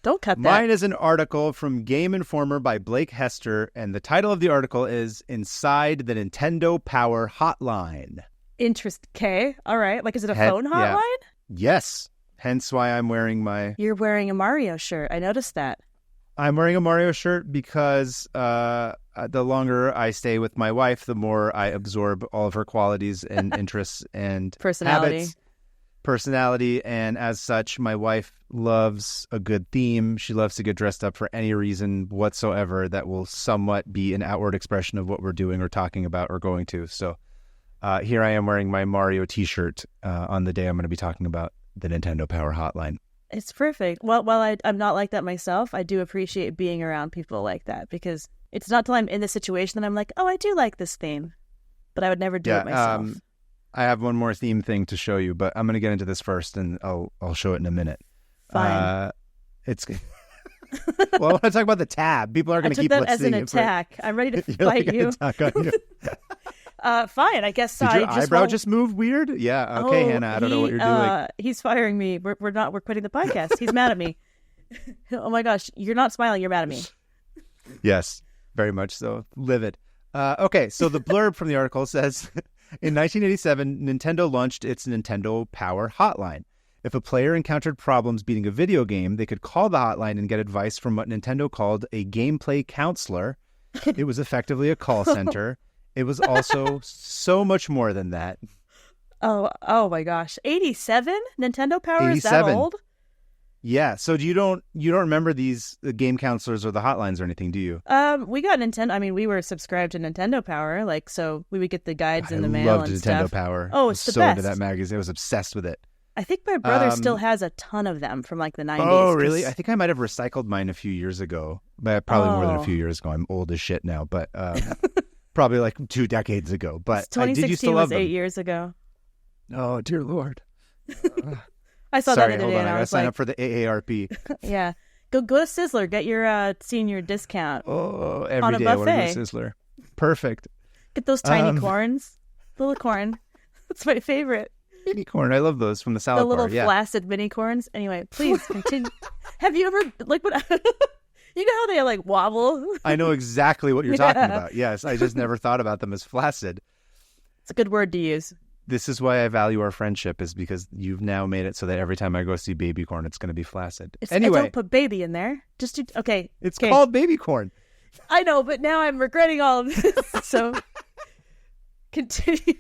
Don't cut that. Mine is an article from Game Informer by Blake Hester, and the title of the article is Inside the Nintendo Power Hotline. Okay. All right. Like, is it a phone hotline? Yeah. Yes. Hence why I'm wearing my... You're wearing a Mario shirt. I noticed that. I'm wearing a Mario shirt because the longer I stay with my wife, the more I absorb all of her qualities and interests and habits, personality. And as such, my wife loves a good theme. She loves to get dressed up for any reason whatsoever that will somewhat be an outward expression of what we're doing or talking about or going to. So here I am wearing my Mario t-shirt on the day I'm going to be talking about the Nintendo Power Hotline. It's perfect. Well, while I'm not like that myself, I do appreciate being around people like that, because it's not till I'm in the situation that I'm like, oh, I do like this theme, but I would never do it myself. I have one more theme thing to show you, but I'm going to get into this first, and I'll show it in a minute. Fine. It's well, I want to talk about the tab. People are going to keep listening. I took that as an attack. I'm ready to fight you. Attack on you. Fine, I guess. Did your eyebrow just move weird? Yeah. Okay, Hannah. I don't know what you're doing. He's firing me. We're quitting the podcast. He's mad at me. Oh my gosh, you're not smiling. You're mad at me. Yes, very much so. Livid. Okay, so the blurb from the article says, in 1987, Nintendo launched its Nintendo Power Hotline. If a player encountered problems beating a video game, they could call the hotline and get advice from what Nintendo called a gameplay counselor. It was effectively a call center. It was also so much more than that. Oh my gosh. 87? Nintendo Power 87. Is that old? Yeah. So you don't remember these game counselors or the hotlines or anything, do you? We got Nintendo. I mean, we were subscribed to Nintendo Power, like, so we would get the guides in the mail and Nintendo stuff. Power. Oh, it's the so best. Into that magazine. I was obsessed with it. I think my brother still has a ton of them from like the 90s. Oh, really? I think I might have recycled mine a few years ago. But probably more than a few years ago. I'm old as shit now, but probably like 2 decades ago. But 2016 did you still love was 8 them? years ago. Oh, dear Lord. I saw Sorry, that the other hold day, on. and I I gotta was sign like, up for the AARP. yeah, go to Sizzler, get your senior discount Oh, on every a day I want to go buffet. to Sizzler. Perfect. Get those tiny corns, little corn. That's my favorite. Mini corn. I love those from the The salad little bar. Yeah. flaccid mini corns. Anyway, please continue. Have you ever like what? You know how they like wobble? I know exactly what you're talking about. Yes, I just never thought about them as flaccid. It's a good word to use. This is why I value our friendship, is because you've now made it so that every time I go see baby corn, it's going to be flaccid. Anyway, don't put baby in there. Just do, okay. It's called baby corn. I know, but now I'm regretting all of this. So continue.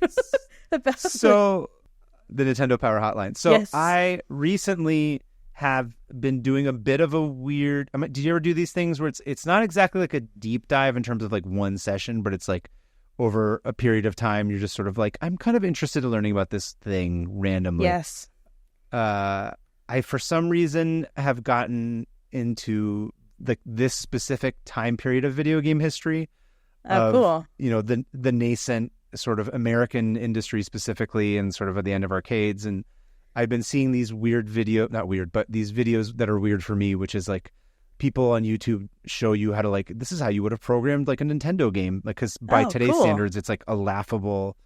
So the Nintendo Power Hotline. So yes. I recently have been doing a bit of a weird. Did you ever do these things where it's not exactly like a deep dive in terms of like one session, but it's like over a period of time, you're just sort of like, I'm kind of interested in learning about this thing randomly. Yes. I, for some reason, have gotten into this specific time period of video game history. Oh, cool. You know, the nascent sort of American industry specifically, and sort of at the end of arcades. And I've been seeing these not weird, but these videos that are weird for me, which is like, people on YouTube show you how to like, this is how you would have programmed like a Nintendo game. Like, because by today's standards, it's like a laughable,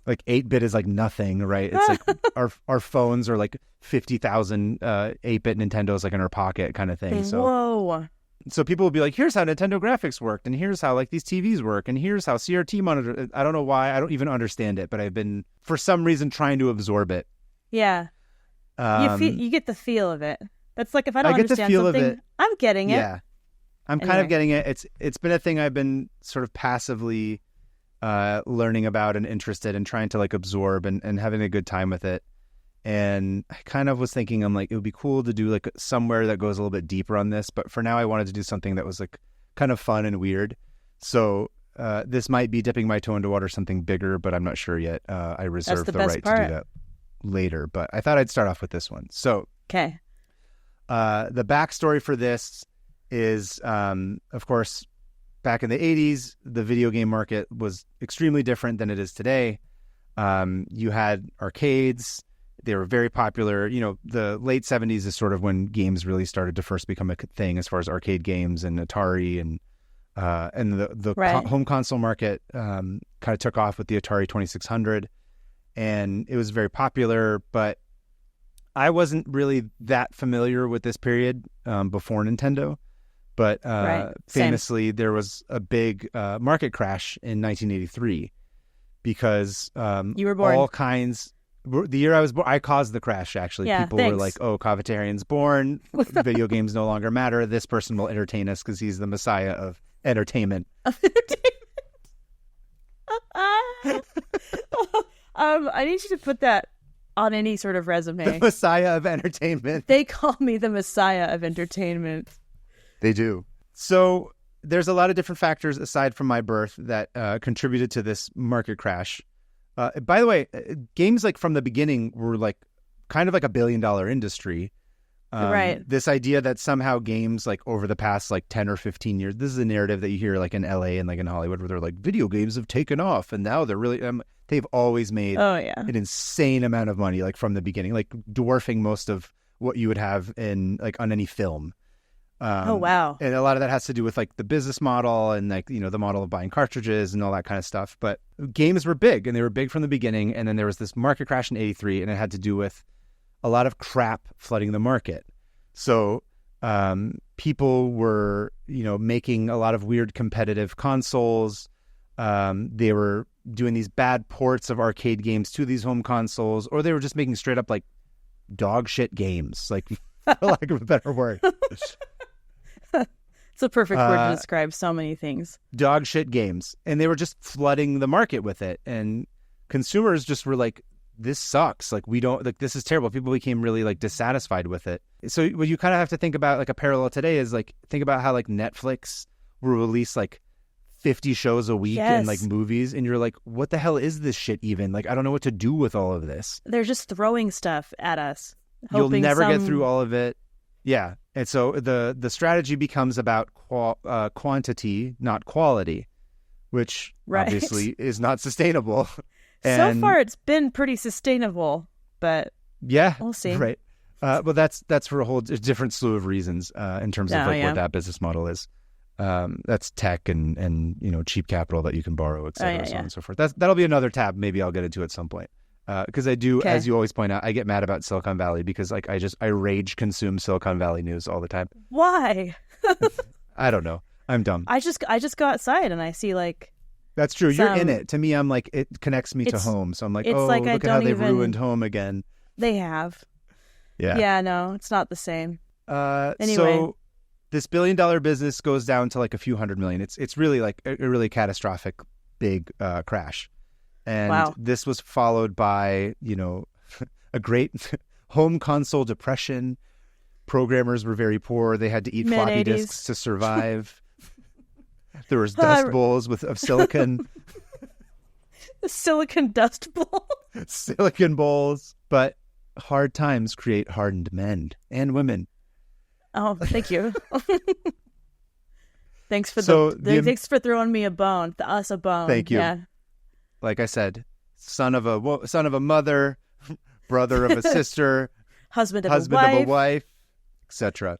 like 8-bit is like nothing, right? It's like our phones are like 50,000 8-bit Nintendos like in our pocket kind of thing. So, whoa. So people will be like, here's how Nintendo graphics worked, and here's how like these TVs work, and here's how CRT monitor. I don't know why. I don't even understand it, but I've been, for some reason, trying to absorb it. Yeah. You get the feel of it. That's like, if I don't understand something, I'm getting it. Yeah. I'm kind of getting it. It's been a thing I've been sort of passively learning about and interested in, trying to like absorb and having a good time with it. And I kind of was thinking, I'm like, it would be cool to do like somewhere that goes a little bit deeper on this. But for now, I wanted to do something that was like kind of fun and weird. So this might be dipping my toe into water something bigger, but I'm not sure yet. I reserve the right to do that later. But I thought I'd start off with this one. So, okay. The backstory for this is, of course, back in the 80s, the video game market was extremely different than it is today. You had arcades. They were very popular. You know, the late 70s is sort of when games really started to first become a thing, as far as arcade games and Atari and the home console market kind of took off with the Atari 2600, and it was very popular. But I wasn't really that familiar with this period before Nintendo. But famously, there was a big market crash in 1983 because you were born. All kinds. The year I was born, I caused the crash, actually. Yeah, people were like, oh, Covetarian's born. Video games no longer matter. This person will entertain us because he's the messiah of entertainment. I need you to put that on any sort of resume. The messiah of entertainment. They call me the messiah of entertainment. They do. So there's a lot of different factors aside from my birth that contributed to this market crash. By the way, games like from the beginning were like kind of like $1 billion industry. Right. This idea that somehow games like over the past like 10 or 15 years, this is a narrative that you hear like in LA and like in Hollywood, where they're like, video games have taken off and now they're really, they've always made an insane amount of money, like from the beginning, like dwarfing most of what you would have in like on any film. Oh, wow. And a lot of that has to do with like the business model and like, you know, the model of buying cartridges and all that kind of stuff. But games were big, and they were big from the beginning. And then there was this market crash in 83, and it had to do with a lot of crap flooding the market. So people were, you know, making a lot of weird competitive consoles. They were doing these bad ports of arcade games to these home consoles, or they were just making straight up like dog shit games, like for lack of a better word. It's a perfect word to describe so many things. Dog shit games. And they were just flooding the market with it. And consumers just were like, this sucks. Like, we don't, like, this is terrible. People became really like dissatisfied with it. So what you kind of have to think about, like a parallel today, is like, think about how like Netflix will release like 50 shows a week and like movies. And you're like, what the hell is this shit even? Like, I don't know what to do with all of this. They're just throwing stuff at us. You'll never get through all of it. Yeah. And so the strategy becomes about quantity, not quality, which obviously is not sustainable. And so far, it's been pretty sustainable, but yeah, we'll see. Right. Well, that's for a whole different slew of reasons in terms of what that business model is. That's tech and cheap capital that you can borrow, et cetera, so on and so forth. That'll be another tab. Maybe I'll get into at some point. Because I do, as you always point out, I get mad about Silicon Valley because like I rage consume Silicon Valley news all the time. Why? I don't know. I'm dumb. I just go outside and I see like. That's true. You're in it. To me, I'm like, it connects me to home. So I'm like, oh, like look at how they've ruined home again. They have. Yeah. Yeah, no, it's not the same. Anyway. So this $1 billion business goes down to like a few $100 million. It's really like a really catastrophic big crash. And this was followed by, a great home console depression. Programmers were very poor. They had to eat floppy disks to survive. There was dust bowls of silicon. The silicon dust bowl. Silicon bowls. But hard times create hardened men and women. Oh, thank you. Thanks for thanks for throwing me a bone. Us a bone. Thank you. Yeah. Like I said, son of a mother, brother of a sister, husband of a wife, etc.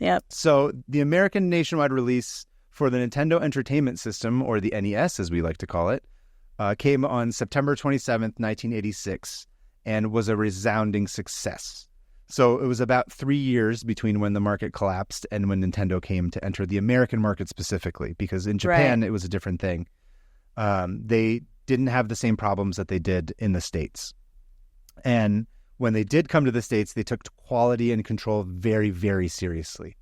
Yep. So the American nationwide release for the Nintendo Entertainment System, or the NES as we like to call it, came on September 27th, 1986, and was a resounding success. So it was about 3 years between when the market collapsed and when Nintendo came to enter the American market specifically, because in Japan it was a different thing. They didn't have the same problems that they did in the States. And when they did come to the States, they took quality and control very, very seriously.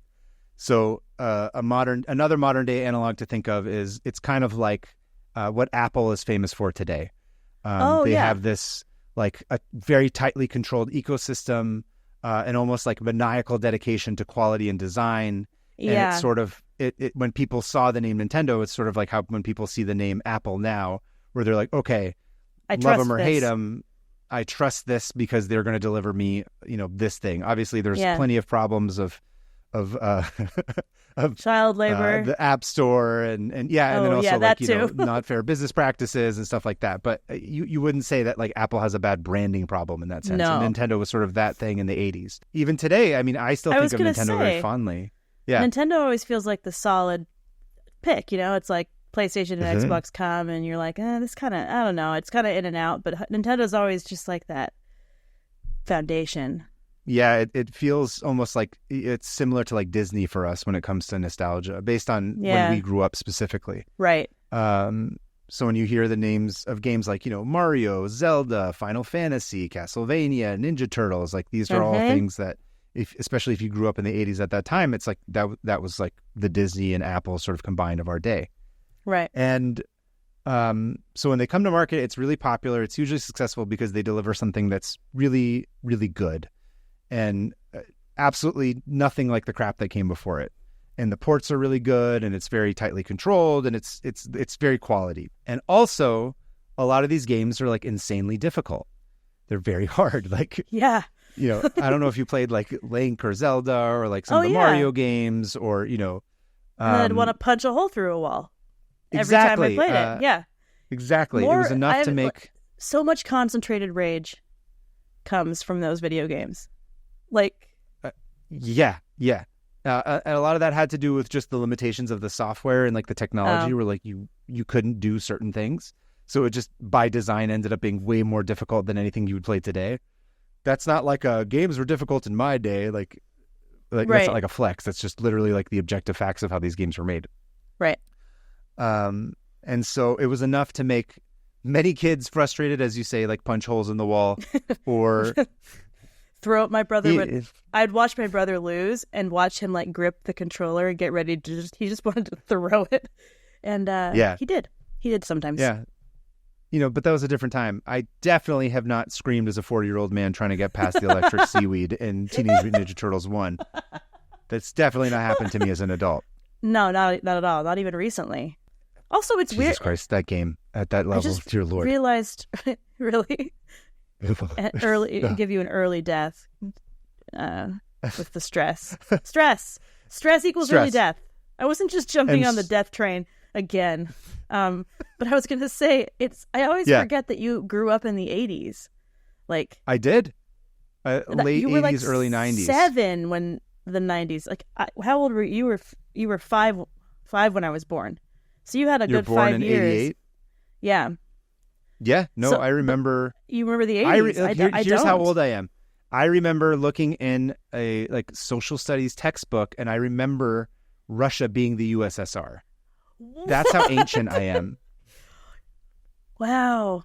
So another modern day analog to think of is it's kind of like what Apple is famous for today. They have this like a very tightly controlled ecosystem and almost like maniacal dedication to quality and design. And it's sort of when people saw the name Nintendo, it's sort of like how when people see the name Apple now, where they're like, okay, love them or hate them, I trust this because they're going to deliver me, this thing. Obviously, there's plenty of problems of child labor, the App Store, and then also not fair business practices and stuff like that. But you wouldn't say that like Apple has a bad branding problem in that sense. No. And Nintendo was sort of that thing in the 80s. Even today, I mean, I still think of Nintendo very fondly. Yeah, Nintendo always feels like the solid pick. It's like PlayStation and Xbox come, and you're like, this kind of, I don't know, it's kind of in and out. But Nintendo's always just like that foundation. Yeah, it feels almost like it's similar to like Disney for us when it comes to nostalgia, based on when we grew up specifically. Right. So when you hear the names of games like, Mario, Zelda, Final Fantasy, Castlevania, Ninja Turtles, like these are all things that, especially if you grew up in the 80s at that time, it's like that was like the Disney and Apple sort of combined of our day. Right. And so when they come to market, it's really popular. It's usually successful because they deliver something that's really, really good. And absolutely nothing like the crap that came before it. And the ports are really good, and it's very tightly controlled, and it's very quality. And also, a lot of these games are like insanely difficult. They're very hard. Like, I don't know if you played like Link or Zelda or like some of the Mario games, or and I'd want to punch a hole through a wall every time I played it. Yeah, exactly. It was enough to make so much concentrated rage comes from those video games. Like, and a lot of that had to do with just the limitations of the software and like the technology, where like you couldn't do certain things. So it just by design ended up being way more difficult than anything you would play today. That's not like games were difficult in my day. Like that's not like a flex. That's just literally like the objective facts of how these games were made. Right. And so it was enough to make many kids frustrated, as you say, like punch holes in the wall or throw up my brother. I'd watch my brother lose and watch him like grip the controller and get ready to he just wanted to throw it. And he did sometimes. Yeah. But that was a different time. I definitely have not screamed as a 40-year-old man trying to get past the electric seaweed in Teenage Mutant Ninja Turtles 1. That's definitely not happened to me as an adult. No, not at all. Not even recently. Also, it's weird. Jesus Christ, that game at that level, dear Lord. Realized, really? Give you an early death with the stress. Stress equals early death. I wasn't just jumping on the death train again. But I was going to say, I always forget that you grew up in the 80s. Like, I did. late You were 80s, like early 90s. 7 when the 90s. Like, how old were you? You were five when I was born. So you had a You're good born 5 in years. 88? Yeah. Yeah, no, So, I remember. You remember the 80s? Here's how don't. old I am. I remember looking in a like social studies textbook, and I remember Russia being the USSR. That's how ancient I am. Wow.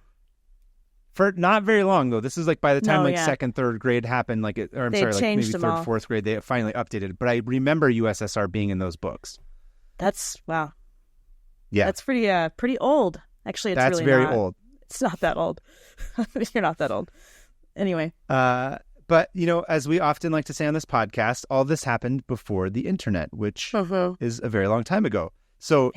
For not very long though. This is like by the time second, third grade happened, like or I'm They sorry, like maybe changed them third, all. fourth grade, they finally updated. But I remember USSR being in those books. That's wow. Yeah, that's pretty old. Actually, it's that's really very not. old. It's not that old. You're not that old. Anyway. But as we often like to say on this podcast, all this happened before the internet, which is a very long time ago. So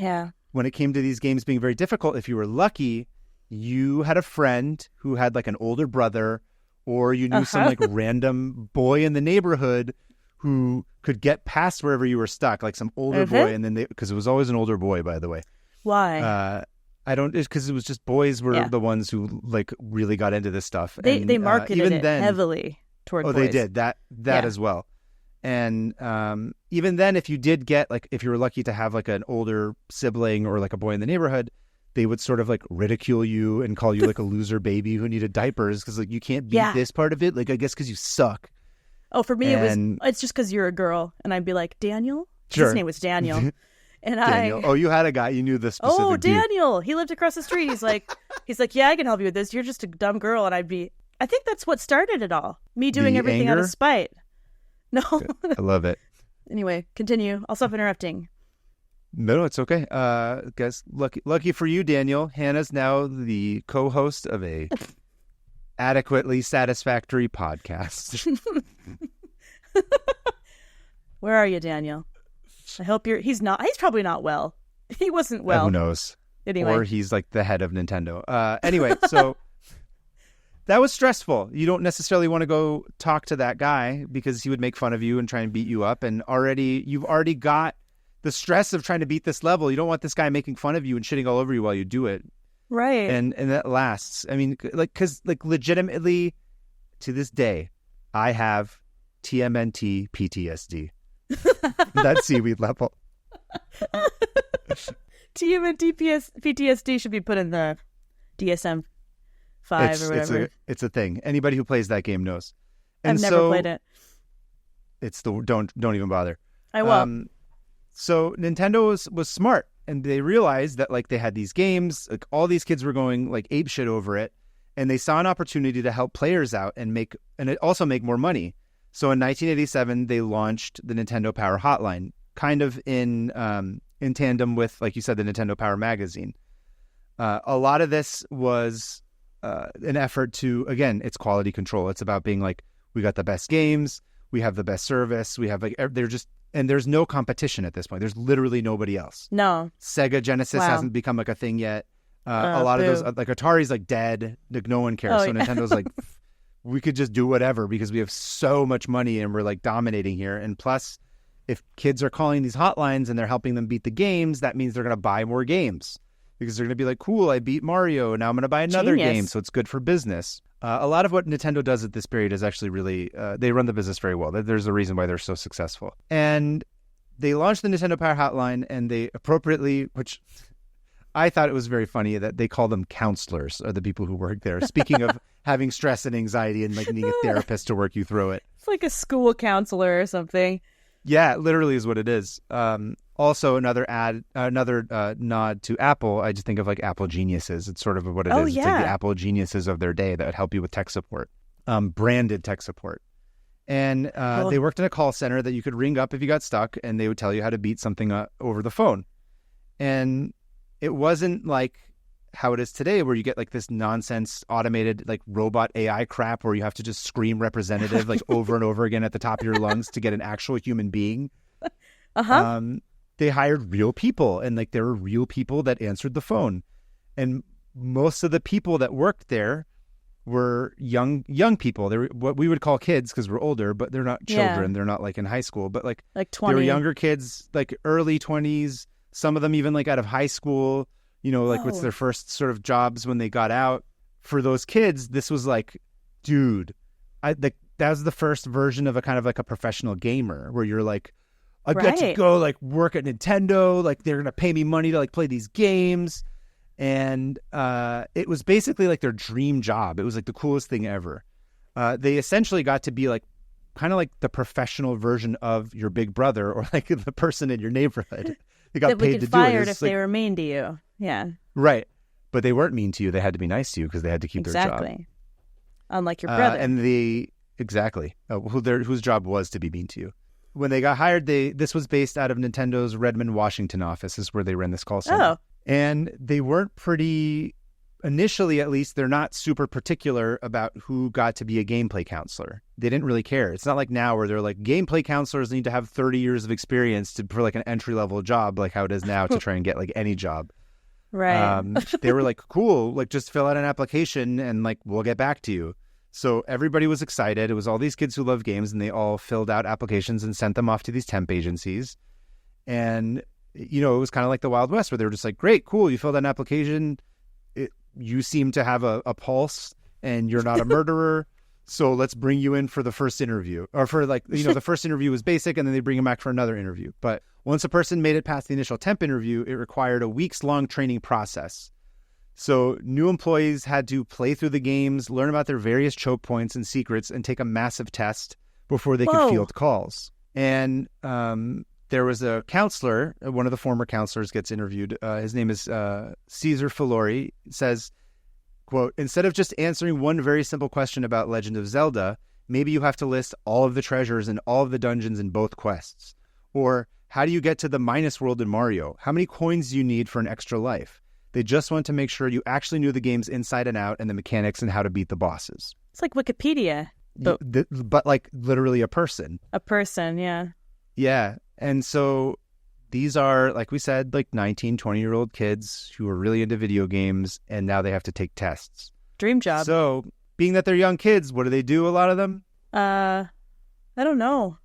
when it came to these games being very difficult, if you were lucky, you had a friend who had like an older brother, or you knew some like random boy in the neighborhood who could get past wherever you were stuck, like some older boy. And then because it was always an older boy, by the way. Why? It's because it was just boys were the ones who like really got into this stuff. They marketed it heavily toward boys. They did that as well. And even then, if you did get like, if you were lucky to have like an older sibling or like a boy in the neighborhood, they would sort of like ridicule you and call you like a loser baby who needed diapers because like you can't beat this part of it. Like I guess because you suck. Oh, for me it's just because you're a girl, and I'd be like, Daniel. Sure. His name was Daniel. And Daniel. You had a guy. You knew this specific Oh, dude. Daniel. He lived across the street. He's like, yeah, I can help you with this. You're just a dumb girl. And I think that's what started it all. Me doing everything out of spite. No. I love it. Anyway, continue. I'll stop interrupting. No, it's okay. Guys, lucky for you, Daniel. Hannah's now the co-host of a adequately satisfactory podcast. Where are you, Daniel? I hope he's probably not well. He wasn't well. Who knows? Anyway. Or he's like the head of Nintendo. Anyway, so that was stressful. You don't necessarily want to go talk to that guy because he would make fun of you and try and beat you up. And you've already got the stress of trying to beat this level. You don't want this guy making fun of you and shitting all over you while you do it. Right. And that lasts. I mean, like, because like legitimately to this day, I have TMNT PTSD. That seaweed level. TMNT PTSD should be put in the DSM 5 or whatever. It's a thing. Anybody who plays that game knows. And I've never played it. It's don't even bother. I will. So Nintendo was smart, and they realized that like they had these games, like all these kids were going like ape shit over it, and they saw an opportunity to help players out and also make more money. So in 1987, they launched the Nintendo Power Hotline, kind of in tandem with, like you said, the Nintendo Power magazine. A lot of this was an effort to, again, it's quality control. It's about being like, we got the best games, we have the best service, we have like, and there's no competition at this point. There's literally nobody else. No. Sega Genesis hasn't become like a thing yet. A lot of those, like Atari's like dead. Like no one cares. So Nintendo's like, we could just do whatever because we have so much money and we're like dominating here. And plus, if kids are calling these hotlines and they're helping them beat the games, that means they're going to buy more games because they're going to be like, cool, I beat Mario. Now I'm going to buy another game. So it's good for business. A lot of what Nintendo does at this period is actually really, they run the business very well. There's a reason why they're so successful. And they launched the Nintendo Power Hotline, and they appropriately, which I thought it was very funny that they call them counselors, or the people who work there. Speaking of having stress and anxiety and like needing a therapist to work you through it. It's like a school counselor or something. Yeah, it literally is what it is. Also, another nod to Apple. I just think of like Apple geniuses. It's sort of what it is. It's like the Apple geniuses of their day that would help you with tech support, branded tech support. And they worked in a call center that you could ring up if you got stuck, and they would tell you how to beat something over the phone. And it wasn't like how it is today, where you get like this nonsense automated like robot AI crap where you have to just scream representative like over and over again at the top of your lungs to get an actual human being. They hired real people, and like there were real people that answered the phone. And most of the people that worked there were young people. They were what we would call kids because we're older, but they're not children. They're not like in high school, but like 20. They were younger kids, like early 20s. Some of them even like out of high school, you know, like what's their first sort of jobs when they got out. For those kids, this was like, dude, that was the first version of a kind of like a professional gamer where you're like, I get to Right. go like work at Nintendo, like they're gonna pay me money to like play these games, and it was basically like their dream job. It was like the coolest thing ever. They essentially got to be like kind of like the professional version of your big brother or like the person in your neighborhood. They got That we paid could to do fired it. if they were mean to you. Yeah. Right, but they weren't mean to you. They had to be nice to you because they had to keep their job. Exactly. Unlike your brother. Whose job was to be mean to you. When they got hired, this was based out of Nintendo's Redmond, Washington office, is where they ran this call center. Oh. And they weren't initially at least, they're not super particular about who got to be a gameplay counselor. They didn't really care. It's not like now where they're like, gameplay counselors need to have 30 years of experience for like an entry-level job, like how it is now to try and get like any job. Right. They were like, cool, like just fill out an application and like we'll get back to you. So everybody was excited. It was all these kids who love games, and they all filled out applications and sent them off to these temp agencies. And, it was kind of like the Wild West where they were just like, great, cool, you filled out an application. You seem to have a pulse and you're not a murderer. So let's bring you in for the first interview. Or for like, the first interview was basic and then they bring them back for another interview. But once a person made it past the initial temp interview, it required a weeks-long training process. So new employees had to play through the games, learn about their various choke points and secrets, and take a massive test before they could field calls. And there was a counselor, one of the former counselors gets interviewed. His name is Caesar Filori, says, quote, instead of just answering one very simple question about Legend of Zelda, maybe you have to list all of the treasures and all of the dungeons in both quests. Or how do you get to the Minus World in Mario? How many coins do you need for an extra life? They just want to make sure you actually knew the games inside and out and the mechanics and how to beat the bosses. It's like Wikipedia. But like literally a person. A person, yeah. Yeah. And so these are, like we said, like 19, 20-year-old kids who are really into video games, and now they have to take tests. Dream job. So being that they're young kids, what do, a lot of them? I don't know.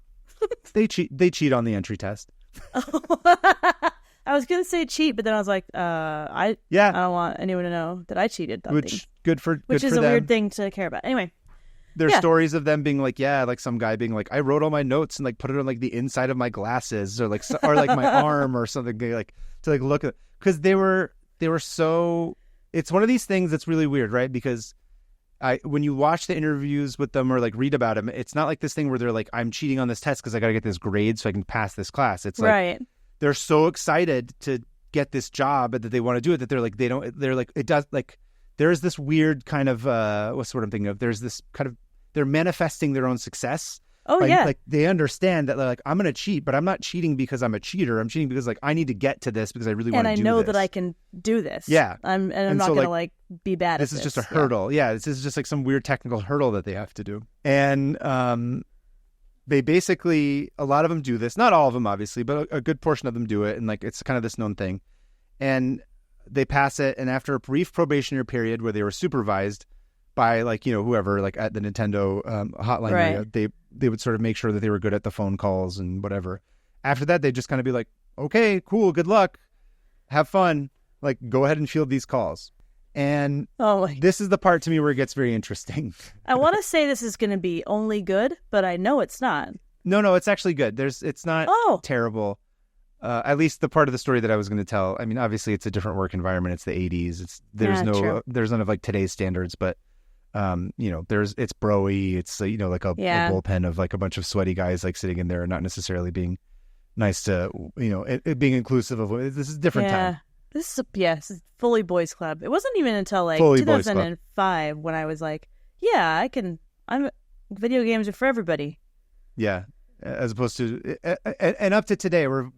They cheat on the entry test. I was going to say cheat, but then I was like, I don't want anyone to know that I cheated. Which is a them. Weird thing to care about. Anyway. There's stories of them being like, like some guy being like, I wrote all my notes and like put it on like the inside of my glasses or like my arm or something, like to like look at, because they were so, it's one of these things that's really weird, right? Because when you watch the interviews with them or like read about them, it's not like this thing where they're like, I'm cheating on this test because I got to get this grade so I can pass this class. It's like, they're so excited to get this job that they want to do it that there's this weird kind of, what's the word I'm thinking of? There's this kind of, they're manifesting their own success. Oh, yeah. Like they understand that they're like, I'm going to cheat, but I'm not cheating because I'm a cheater. I'm cheating because like I need to get to this because I really want to do this. And I know that I can do this. Yeah. I'm not so, going to like be bad at this. This is just a hurdle. Yeah. This is just like some weird technical hurdle that they have to do. And they basically, a lot of them do this. Not all of them, obviously, but a good portion of them do it. And like it's kind of this known thing. And they pass it. And after a brief probationary period where they were supervised by like, whoever, like at the Nintendo hotline area, they would sort of make sure that they were good at the phone calls and whatever. After that, they'd just kind of be like, okay, cool, good luck, have fun, like go ahead and field these calls. And this is the part to me where it gets very interesting. I want to say this is going to be only good, but I know it's not. No, it's actually good. It's not terrible. At least the part of the story that I was going to tell. I mean, obviously it's a different work environment. It's the 80s. There's none of like today's standards, but it's broy. It's like a bullpen of like a bunch of sweaty guys like sitting in there and not necessarily being nice to being inclusive of women. This is a different time. This is fully boys club. It wasn't even until like fully 2005 when I was like, video games are for everybody. Yeah, as opposed to and up to today, where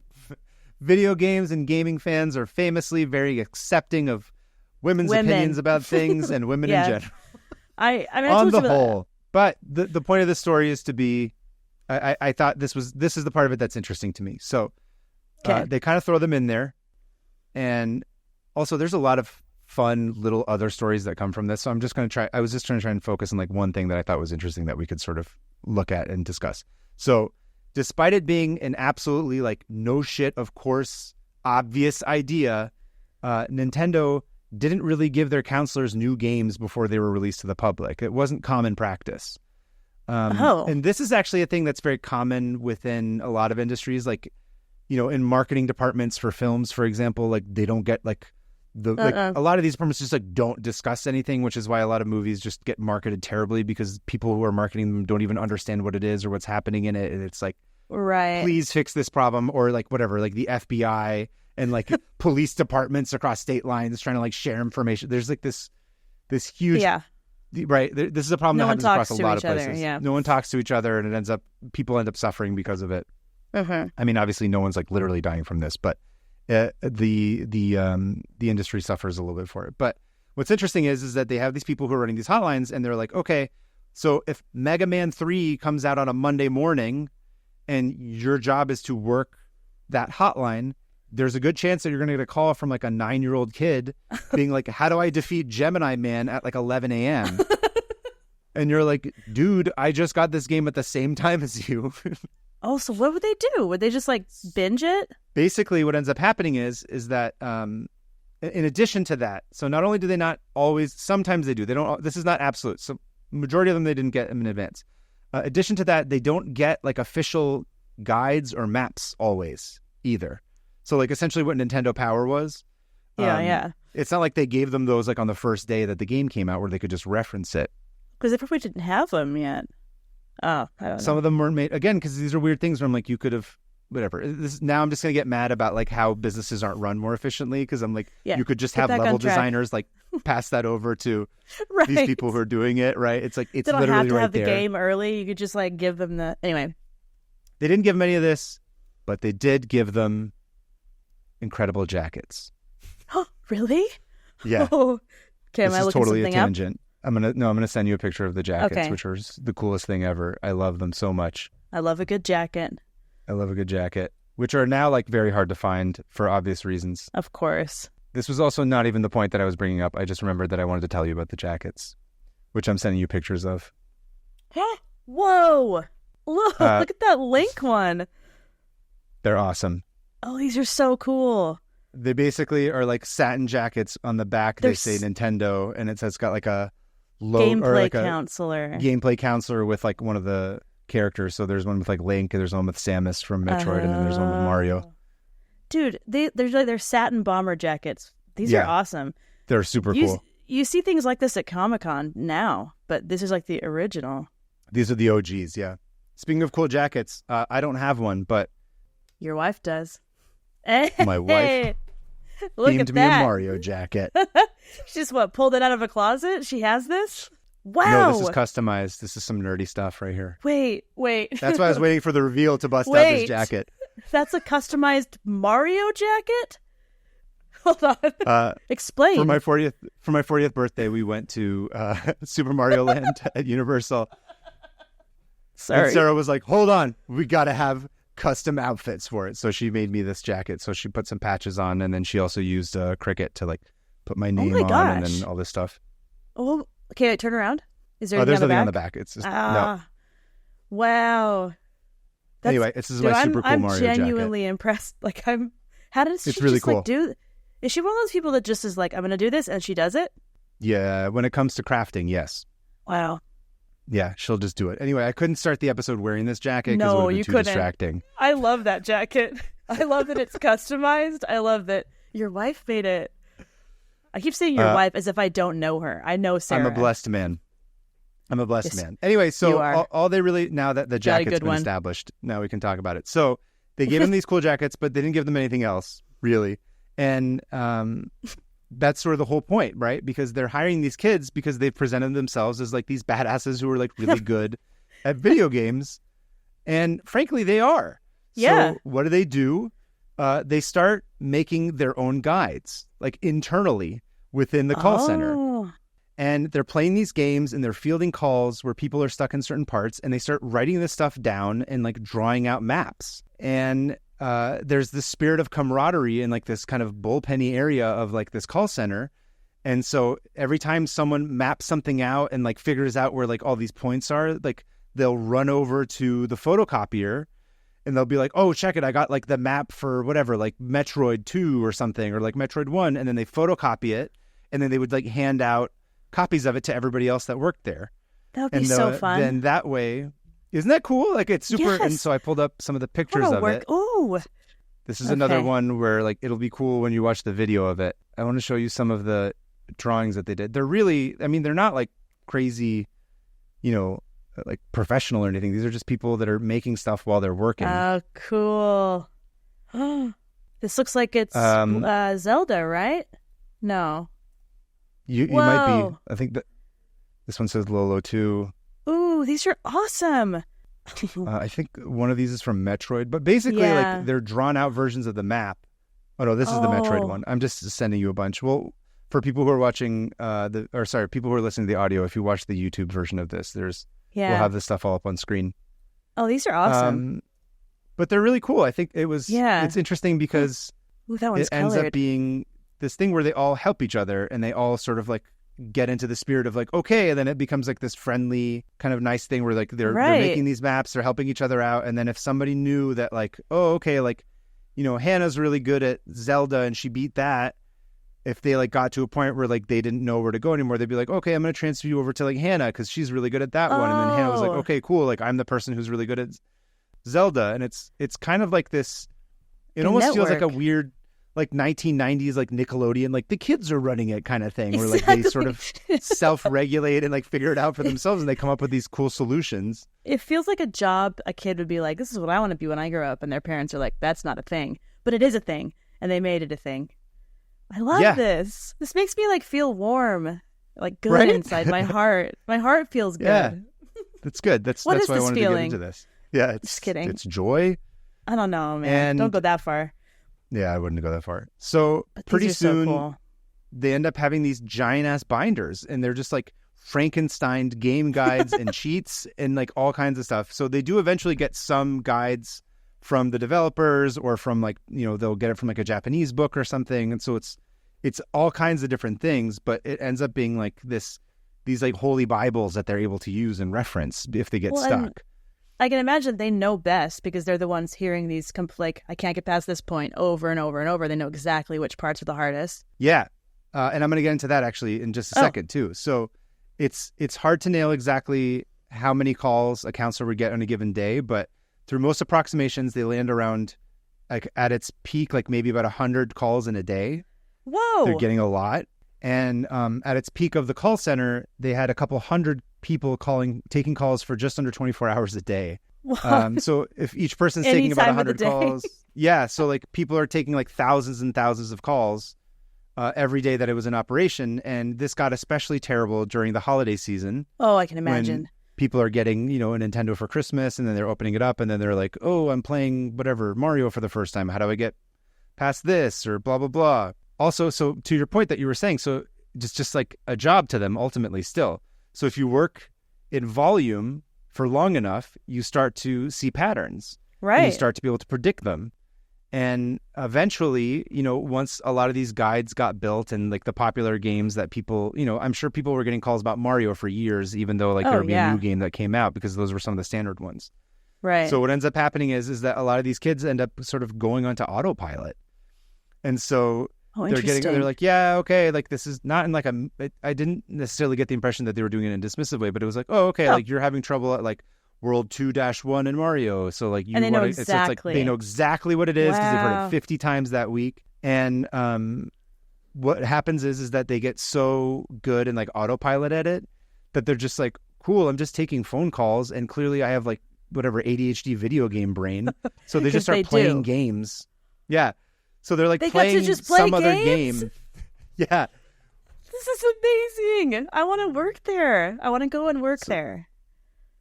video games and gaming fans are famously very accepting of women's opinions about things and women in general. I mean, on the whole, but the point of the story is to be. I thought this is the part of it that's interesting to me. So they kind of throw them in there, and also there's a lot of fun little other stories that come from this. So I'm just going to try. I was just trying to try and focus on like one thing that I thought was interesting that we could sort of look at and discuss. So despite it being an absolutely like no shit, of course, obvious idea, Nintendo didn't really give their counselors new games before they were released to the public. It wasn't common practice. And this is actually a thing that's very common within a lot of industries. Like, in marketing departments for films, for example, like they don't get like a lot of these departments just like don't discuss anything, which is why a lot of movies just get marketed terribly because people who are marketing them don't even understand what it is or what's happening in it. And it's like, right, please fix this problem, or like whatever, like the FBI and like police departments across state lines trying to like share information. There's like this huge, right. This is a problem that happens across a lot of places. No one talks to each other, and people end up suffering because of it. I mean, obviously, no one's like literally dying from this, but the industry suffers a little bit for it. But what's interesting is that they have these people who are running these hotlines, and they're like, okay, so if Mega Man 3 comes out on a Monday morning, and your job is to work that hotline, there's a good chance that you're going to get a call from like a 9-year-old kid being like, how do I defeat Gemini Man at like 11 a.m.? And you're like, dude, I just got this game at the same time as you. Oh, so what would they do? Would they just like binge it? Basically, what ends up happening is that in addition to that, so not only do they not always, sometimes they do. They don't. This is not absolute. So majority of them, they didn't get them in advance. Addition to that, they don't get like official guides or maps always either. So like essentially what Nintendo Power was. It's not like they gave them those like on the first day that the game came out where they could just reference it. Because they probably didn't have them yet. Oh, I don't know. Some of them weren't made, again, because these are weird things where I'm like, you could have, whatever. Now I'm just going to get mad about like how businesses aren't run more efficiently, because I'm like, you could just have level designers like pass that over to these people who are doing it, right? It's like, it's literally right there. They don't have to have the game early. You could just like give them the, anyway. They didn't give them any of this, but they did give them incredible jackets. Oh, really? Yeah. Oh. Okay, this is totally a tangent. I'm gonna send you a picture of the jackets, which are the coolest thing ever. I love them so much. I love a good jacket. Which are now like very hard to find for obvious reasons. Of course. This was also not even the point that I was bringing up. I just remembered that I wanted to tell you about the jackets, which I'm sending you pictures of. Whoa! Look at that Link one. They're awesome. Oh, these are so cool. They basically are like satin jackets. On the back, they say Nintendo, and it's got like a gameplay counselor. Gameplay counselor with like one of the characters. So there's one with like Link, and there's one with Samus from Metroid, and then there's one with Mario. Dude, they're satin bomber jackets. These are awesome. They're super cool. You see things like this at Comic-Con now, but this is like the original. These are the OGs, yeah. Speaking of cool jackets, I don't have one, but your wife does. My wife themed me a Mario jacket. She just pulled it out of a closet? She has this? Wow. No, this is customized. This is some nerdy stuff right here. Wait. That's why I was waiting for the reveal to bust out this jacket. That's a customized Mario jacket? Hold on. Explain. For my 40th birthday, we went to Super Mario Land at Universal. Sorry. And Sarah was like, hold on, we got to have custom outfits for it. So she made me this jacket. So she put some patches on, and then she also used Cricut to like put my name on and then all this stuff. Oh, okay. Wait, turn around. Is there there's nothing on the back? It's just no. Wow. Anyway, this is my super cool Mario jacket. I'm genuinely impressed. Like how does she really just cool. like do? Is she one of those people that just is like, I'm going to do this, and she does it? Yeah, when it comes to crafting, yes. Wow. Yeah, she'll just do it. Anyway, I couldn't start the episode wearing this jacket because it would be too distracting. I love that jacket. I love that it's customized. I love that your wife made it. I keep saying your wife as if I don't know her. I know Sarah. I'm a blessed man. Anyway, so all they really, now that the jacket's been established, now we can talk about it. So they gave them these cool jackets, but they didn't give them anything else, really. And that's sort of the whole point, right? Because they're hiring these kids because they've presented themselves as like these badasses who are like really good at video games. And frankly, they are. Yeah. So what do? They start making their own guides, like internally within the call center. And they're playing these games and they're fielding calls where people are stuck in certain parts, and they start writing this stuff down and like drawing out maps. And there's this spirit of camaraderie in like this kind of bullpenny area of like this call center. And so every time someone maps something out and like figures out where like all these points are, like they'll run over to the photocopier and they'll be like, oh, check it. I got like the map for whatever, like Metroid 2 or something, or like Metroid 1. And then they photocopy it. And then they would like hand out copies of it to everybody else that worked there. That would be so fun. Then that way, isn't that cool? Like it's super. Yes. And so I pulled up some of the pictures of it. Ooh. This is another one where like it'll be cool when you watch the video of it. I want to show you some of the drawings that they did. They're really, I mean, they're not like crazy, like professional or anything. These are just people that are making stuff while they're working. Oh, cool. This looks like it's Zelda, right? No. You might be. I think that this one says Lolo too. Ooh, these are awesome. I think one of these is from Metroid, but basically like they're drawn out versions of the map. Oh no, this is the Metroid one. I'm just sending you a bunch. Well, for people who are watching people who are listening to the audio, if you watch the YouTube version of this, we'll have this stuff all up on screen. Oh, these are awesome. But they're really cool. I think it's interesting because it ends up being this thing where they all help each other and they all sort of like get into the spirit of like, okay, and then it becomes like this friendly kind of nice thing where like they're making these maps, they're helping each other out. And then if somebody knew that like, oh, okay, like, Hannah's really good at Zelda and she beat that. If they like got to a point where like they didn't know where to go anymore, they'd be like, okay, I'm going to transfer you over to like Hannah because she's really good at that one. And then Hannah was like, okay, cool. Like I'm the person who's really good at Zelda. And it's kind of like this, it almost feels like a weird like 1990s like Nickelodeon, like the kids are running it kind of thing where like they sort of self-regulate and like figure it out for themselves and they come up with these cool solutions. It feels like a job a kid would be like, this is what I want to be when I grow up, and their parents are like, that's not a thing, but it is a thing, and they made it a thing. I love this. This makes me like feel warm, like good inside my heart. My heart feels good. Yeah, that's good. That's why I wanted to get into this. Yeah, just kidding. It's joy. I don't know, man. Don't go that far. Yeah, I wouldn't go that far. So pretty soon, they end up having these giant ass binders, and they're just like Frankenstein game guides and cheats and like all kinds of stuff. So they do eventually get some guides from the developers or from like, they'll get it from like a Japanese book or something. And so it's all kinds of different things, but it ends up being like these like holy Bibles that they're able to use and reference if they get stuck. I can imagine they know best because they're the ones hearing these like, I can't get past this point over and over and over. They know exactly which parts are the hardest. Yeah. And I'm going to get into that actually in just a second too. So it's hard to nail exactly how many calls a counselor would get on a given day, but through most approximations, they land around like at its peak, like maybe about 100 calls in a day. Whoa. They're getting a lot. And at its peak of the call center, they had a couple hundred people taking calls for just under 24 hours a day. So if each person's taking about 100 calls, so like people are taking like thousands and thousands of calls every day that it was in operation. And this got especially terrible during the holiday season. Oh, I can imagine. When people are getting, a Nintendo for Christmas, and then they're opening it up, and then they're like, oh, I'm playing whatever, Mario for the first time. How do I get past this? Or blah, blah, blah. Also, so to your point that you were saying, so just like a job to them ultimately still. So if you work in volume for long enough, you start to see patterns. Right. And you start to be able to predict them. And eventually, once a lot of these guides got built and like the popular games that people, I'm sure people were getting calls about Mario for years, even though like there would be a new game that came out because those were some of the standard ones. Right. So what ends up happening is that a lot of these kids end up sort of going onto autopilot. And so they're like, yeah, okay, like this is not in like I didn't necessarily get the impression that they were doing it in a dismissive way, but it was like, oh, okay, like you're having trouble at like World 2-1 in Mario. So like and they know exactly. It's like they know exactly what it is because they've heard it 50 times that week. And what happens is that they get so good and like autopilot at it that they're just like, cool, I'm just taking phone calls and clearly I have like whatever ADHD video game brain. So they just start playing games. Yeah. So they're like playing some other game. Yeah. This is amazing. I want to work there. I want to go and work there.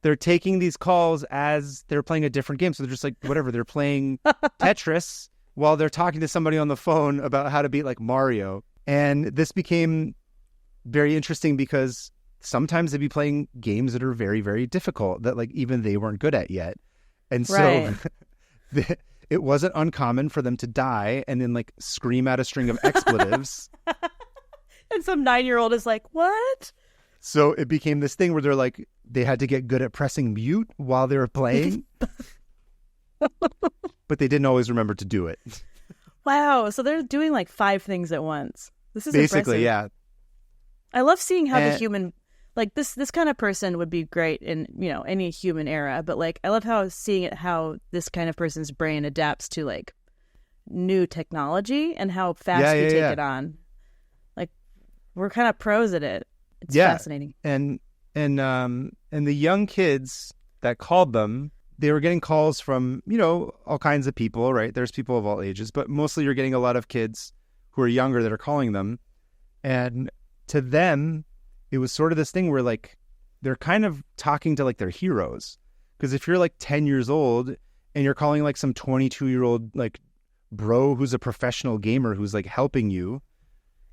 They're taking these calls as they're playing a different game. So they're just like, whatever, they're playing Tetris while they're talking to somebody on the phone about how to beat like Mario. And this became very interesting because sometimes they'd be playing games that are very, very difficult that like even they weren't good at yet. And so it wasn't uncommon for them to die and then like scream out a string of expletives. And some 9-year-old is like, what? So it became this thing where they're like, they had to get good at pressing mute while they were playing. But they didn't always remember to do it. Wow. So they're doing like 5 things at once. This is basically impressive. Yeah. I love seeing how the human, like this kind of person would be great in, any human era. But like, I love how this kind of person's brain adapts to like new technology and how fast you take it on. Like, we're kind of pros at it. It's fascinating. And the young kids that called them, they were getting calls from, all kinds of people, right? There's people of all ages, but mostly you're getting a lot of kids who are younger that are calling them. And to them, it was sort of this thing where like they're kind of talking to like their heroes. Because if you're like 10 years old and you're calling like some 22-year-old like bro who's a professional gamer who's like helping you,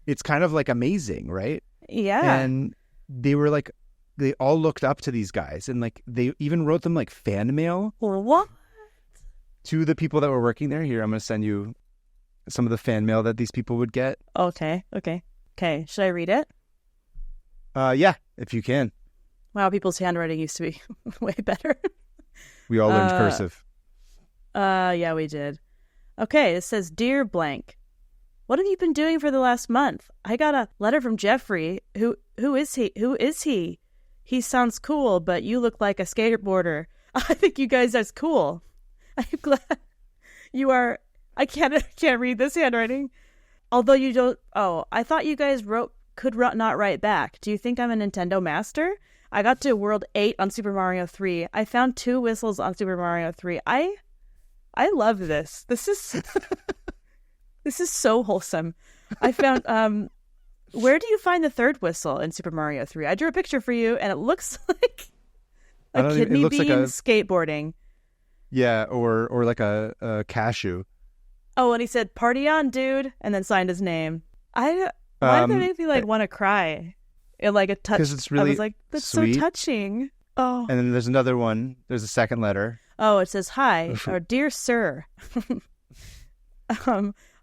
it's kind of like amazing, right? Yeah. And they were like, they all looked up to these guys, and like they even wrote them like fan mail. What? To the people that were working there. Here, I'm going to send you some of the fan mail that these people would get. Okay. Should I read it? Yeah, if you can. Wow, people's handwriting used to be way better. We all learned cursive. Yeah, we did. Okay, it says, Dear Blank, what have you been doing for the last month? I got a letter from Jeffrey. Who is he? He sounds cool, but you look like a skateboarder. I think you guys are cool. I'm glad you are. I can't read this handwriting. Although you don't. Oh, I thought you guys could not write back. Do you think I'm a Nintendo master? I got to World 8 on Super Mario 3. I found 2 whistles on Super Mario 3. I love this. This is this is so wholesome. I found where do you find the 3rd whistle in Super Mario 3? I drew a picture for you, and it looks like a kidney bean skateboarding. Yeah, or like a cashew. Oh, and he said, "Party on, dude," and then signed his name. Why did that make me like want to cry? It like a touch. Because it's really I was like, that's sweet. So touching. Oh. And then there's another one. There's a second letter. Oh, it says, "Hi, or dear sir.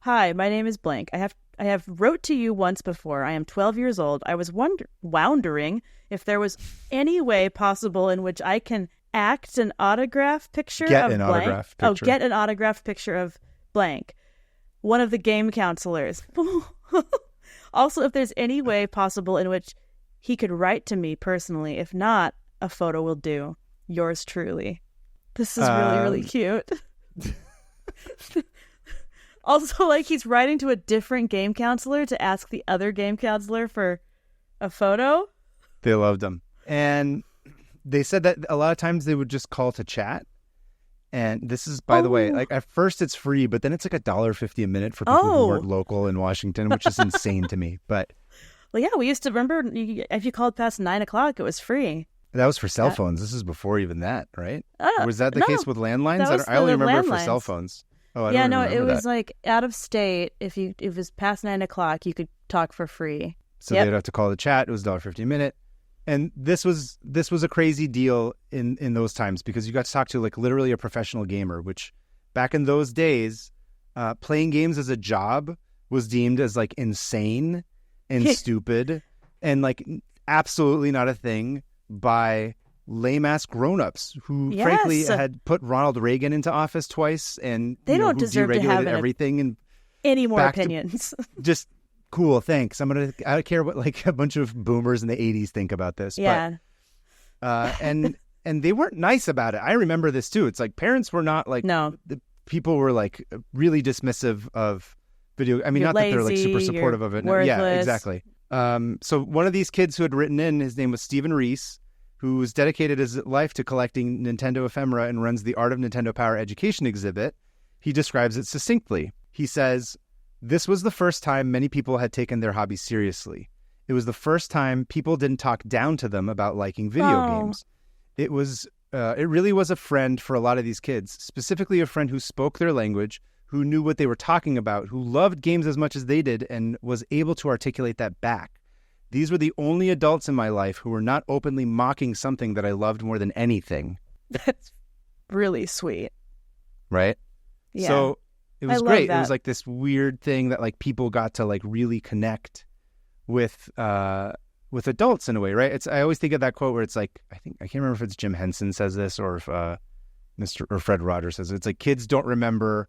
Hi, my name is blank. I have wrote to you once before. I am 12 years old. I was wondering if there was any way possible in which I can act an autograph picture get of an blank. Autograph picture. Oh, get an autograph picture of blank. One of the game counselors. Also, if there's any way possible in which he could write to me personally. If not, a photo will do. Yours truly." This is really, really cute. Also, like, he's writing to a different game counselor to ask the other game counselor for a photo. They loved him. And they said that a lot of times they would just call to chat. And this is, by the way, like at first it's free, but then it's like $1.50 a minute for people who weren't local in Washington, which is insane to me. But well, yeah, we used to remember if you called past 9 o'clock, it was free. That was for cell phones. This is before even that, right? Was that the case with landlines? I only remember it for cell phones. Oh, I don't remember it was that. like out of state. If it was past 9 o'clock, you could talk for free. So they'd have to call the chat. It was $1.50 a minute. And this was a crazy deal in those times because you got to talk to like literally a professional gamer, which back in those days, playing games as a job was deemed as like insane and stupid and like absolutely not a thing by lame-ass grown-ups who frankly had put Ronald Reagan into office twice and they don't who deserve to have everything and any more opinions. Just cool, thanks. I don't care what like a bunch of boomers in the 80s think about this. Yeah. But, and they weren't nice about it. I remember this too. It's like parents were not like, no. The people were like really dismissive of video. I mean, you're not lazy, that they're like super supportive of it. Worthless. Yeah, exactly. So one of these kids who had written in, his name was Stephen Reese, who's dedicated his life to collecting Nintendo ephemera and runs the Art of Nintendo Power Education exhibit. He describes it succinctly. He says, "This was the first time many people had taken their hobby seriously. It was the first time people didn't talk down to them about liking video games. It really was a friend for a lot of these kids, specifically a friend who spoke their language, who knew what they were talking about, who loved games as much as they did, and was able to articulate that back. These were the only adults in my life who were not openly mocking something that I loved more than anything." That's really sweet. Right? Yeah. So it was great. That. It was like this weird thing that like people got to like really connect with adults in a way, right? I always think of that quote where it's like, I can't remember if it's Jim Henson says this or if Fred Rogers says it. It's like kids don't remember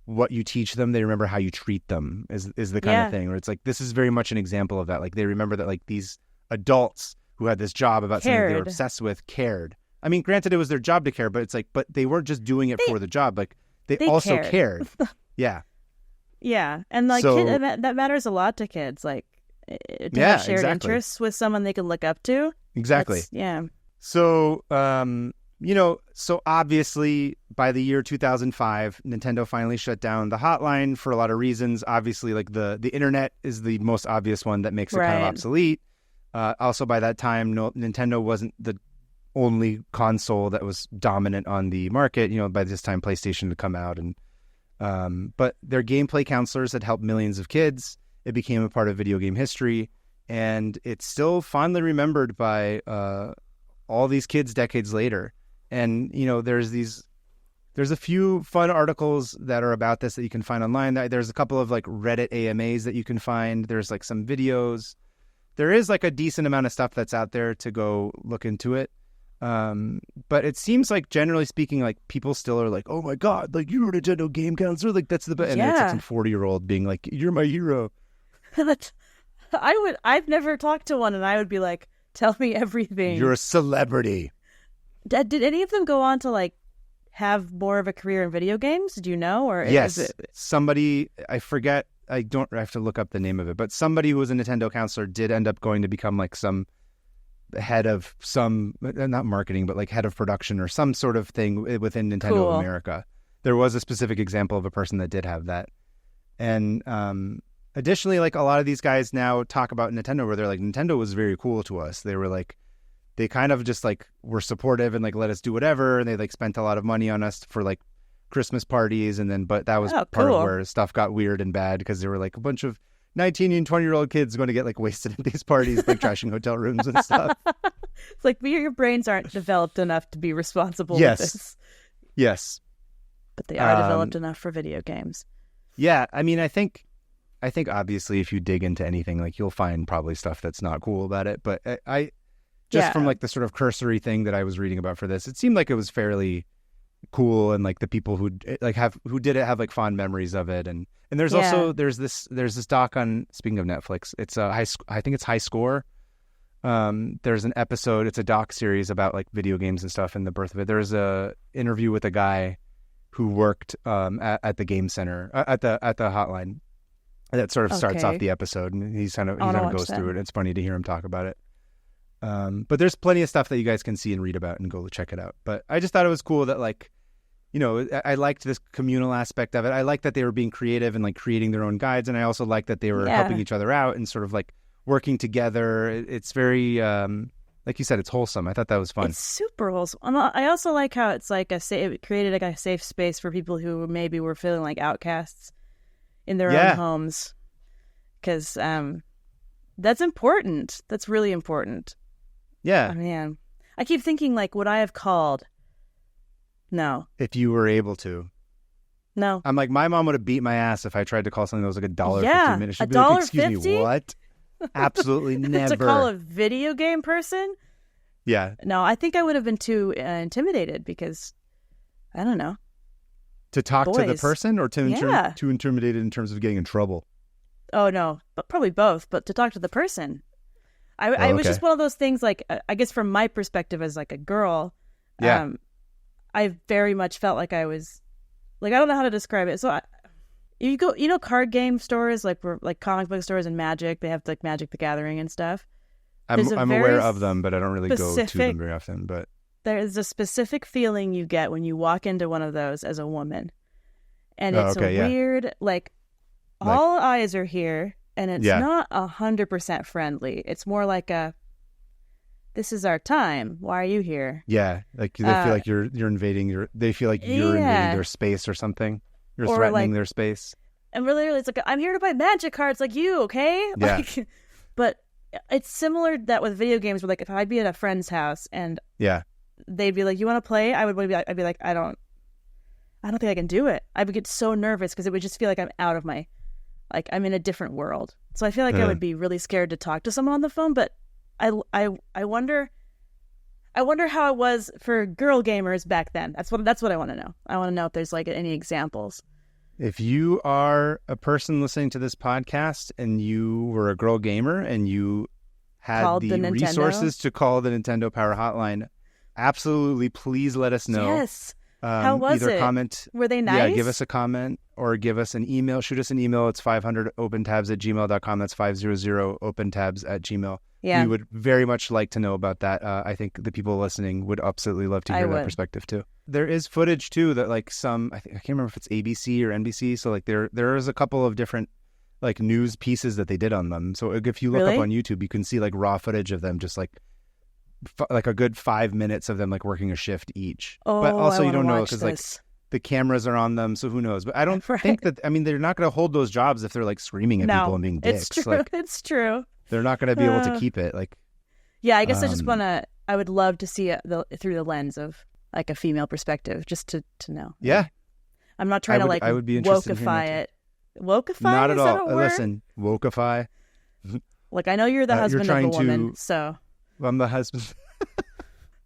what you teach them, they remember how you treat them is the kind of thing where it's like this is very much an example of that. Like they remember that like these adults who had this job about something they were Cared. obsessed with cared. I mean, granted, it was their job to care, but it's like, but they weren't just doing it for the job. Like they also cared. Yeah. Yeah, and like that matters a lot to kids. Like to have shared interests with someone they can look up to. Exactly. Yeah. So, so obviously by the year 2005, Nintendo finally shut down the hotline for a lot of reasons. Obviously, like the internet is the most obvious one that makes it kind of obsolete. Also, by that time, Nintendo wasn't the only console that was dominant on the market. By this time, PlayStation had come out, and but their gameplay counselors had helped millions of kids. It became a part of video game history, and it's still fondly remembered by all these kids decades later. And there's a few fun articles that are about this that you can find online. There's a couple of like Reddit AMAs that you can find. There's like some videos. There is like a decent amount of stuff that's out there to go look into it. But it seems like, generally speaking, like people still are like, oh my God, like you're a Nintendo game counselor, like that's the best. And it's like some 40-year-old being like, you're my hero. I've never talked to one, and I would be like, tell me everything. You're a celebrity. Did any of them go on to like have more of a career in video games? Do you know? Or yes, somebody, I forget. I have to look up the name of it, but somebody who was a Nintendo counselor did end up going to become like some head of some, not marketing, but like head of production or some sort of thing within Nintendo of America. There was a specific example of a person that did have that. And additionally, like a lot of these guys now talk about Nintendo where they're like, Nintendo was very cool to us. They were like, they kind of just like were supportive and like let us do whatever. And they like spent a lot of money on us for like Christmas parties. And then, but that was part of where stuff got weird and bad, because there were like a bunch of 19 and 20-year-old kids going to get like wasted at these parties, like trashing hotel rooms and stuff. It's like your brains aren't developed enough to be responsible with this. Yes. But they are developed enough for video games. Yeah. I mean, I think obviously if you dig into anything, like you'll find probably stuff that's not cool about it. But I from like the sort of cursory thing that I was reading about for this, it seemed like it was fairly cool, and like the people who did it have like fond memories of it. And there's also there's this doc on, speaking of Netflix, it's I think it's High Score. There's an episode, it's a doc series about like video games and stuff and the birth of it. There's a interview with a guy who worked at the game center at the hotline. That sort of starts off the episode, and he kind of goes through it. It's funny to hear him talk about it. But there's plenty of stuff that you guys can see and read about and go check it out. But I just thought it was cool that like, I liked this communal aspect of it. I liked that they were being creative and like creating their own guides. And I also liked that they were helping each other out and sort of like working together. It's very, like you said, it's wholesome. I thought that was fun. It's super wholesome. I also like how it's like it created like a safe space for people who maybe were feeling like outcasts in their own homes. Because that's important. That's really important. Yeah. Oh, man. I keep thinking, like, would I have called? No. If you were able to. No. I'm like, my mom would have beat my ass if I tried to call something that was like $1.50 a minute. She'd be $1.50? like, excuse me, what? Absolutely never. To call a video game person? Yeah. No, I think I would have been too intimidated because, I don't know. To talk to the person, or too intimidated in terms of getting in trouble? Oh, no. But probably both. But to talk to the person. I was just one of those things, like, I guess from my perspective as like a girl, I very much felt like I was, like, I don't know how to describe it. So you go, card game stores, like comic book stores and Magic, they have like Magic the Gathering and stuff. I'm aware of them, but I don't really go to them very often. But there's a specific feeling you get when you walk into one of those as a woman. And it's weird, like all eyes are here. And it's not 100% friendly. It's more like this is our time. Why are you here? Yeah, like they feel like you're invading they feel like you're invading their space or something. You're threatening their space. And really, it's like, I'm here to buy Magic cards like you, okay? Yeah. But it's similar that with video games, where like if I'd be at a friend's house and they'd be like, you want to play? I'd be like, I don't think I can do it. I would get so nervous because it would just feel like I'm out of my, like I'm in a different world. So I feel like I would be really scared to talk to someone on the phone. But I wonder how it was for girl gamers back then. That's what I want to know. I want to know if there's like any examples. If you are a person listening to this podcast and you were a girl gamer and you had Called the the Nintendo? resources to call the Nintendo Power Hotline, absolutely, please let us know. Yes. How was either it? Comment, Were they nice? Yeah, give us a comment or give us an email. Shoot us an email. It's 500opentabs@gmail.com. That's 500opentabs@gmail. Yeah. We would very much like to know about that. I think the people listening would absolutely love to hear that perspective too. There is footage too that like I can't remember if it's ABC or NBC. So like there is a couple of different like news pieces that they did on them. So if you look up on YouTube, you can see like raw footage of them just like a good 5 minutes of them like working a shift each. Oh, but also I you don't know because like the cameras are on them, so who knows? But I don't think that. I mean, they're not going to hold those jobs if they're like screaming at people and being dicks. It's true. Like, it's true. They're not going to be able to keep it. Like, yeah, I guess I would love to see it through the lens of like a female perspective, just to know. Yeah, I'm not trying I would be interested wokeify in it. Wokeify? Not at Is that all. a word? Listen, wokeify. Like I know you're the husband you're of a woman, to... so I'm the husband.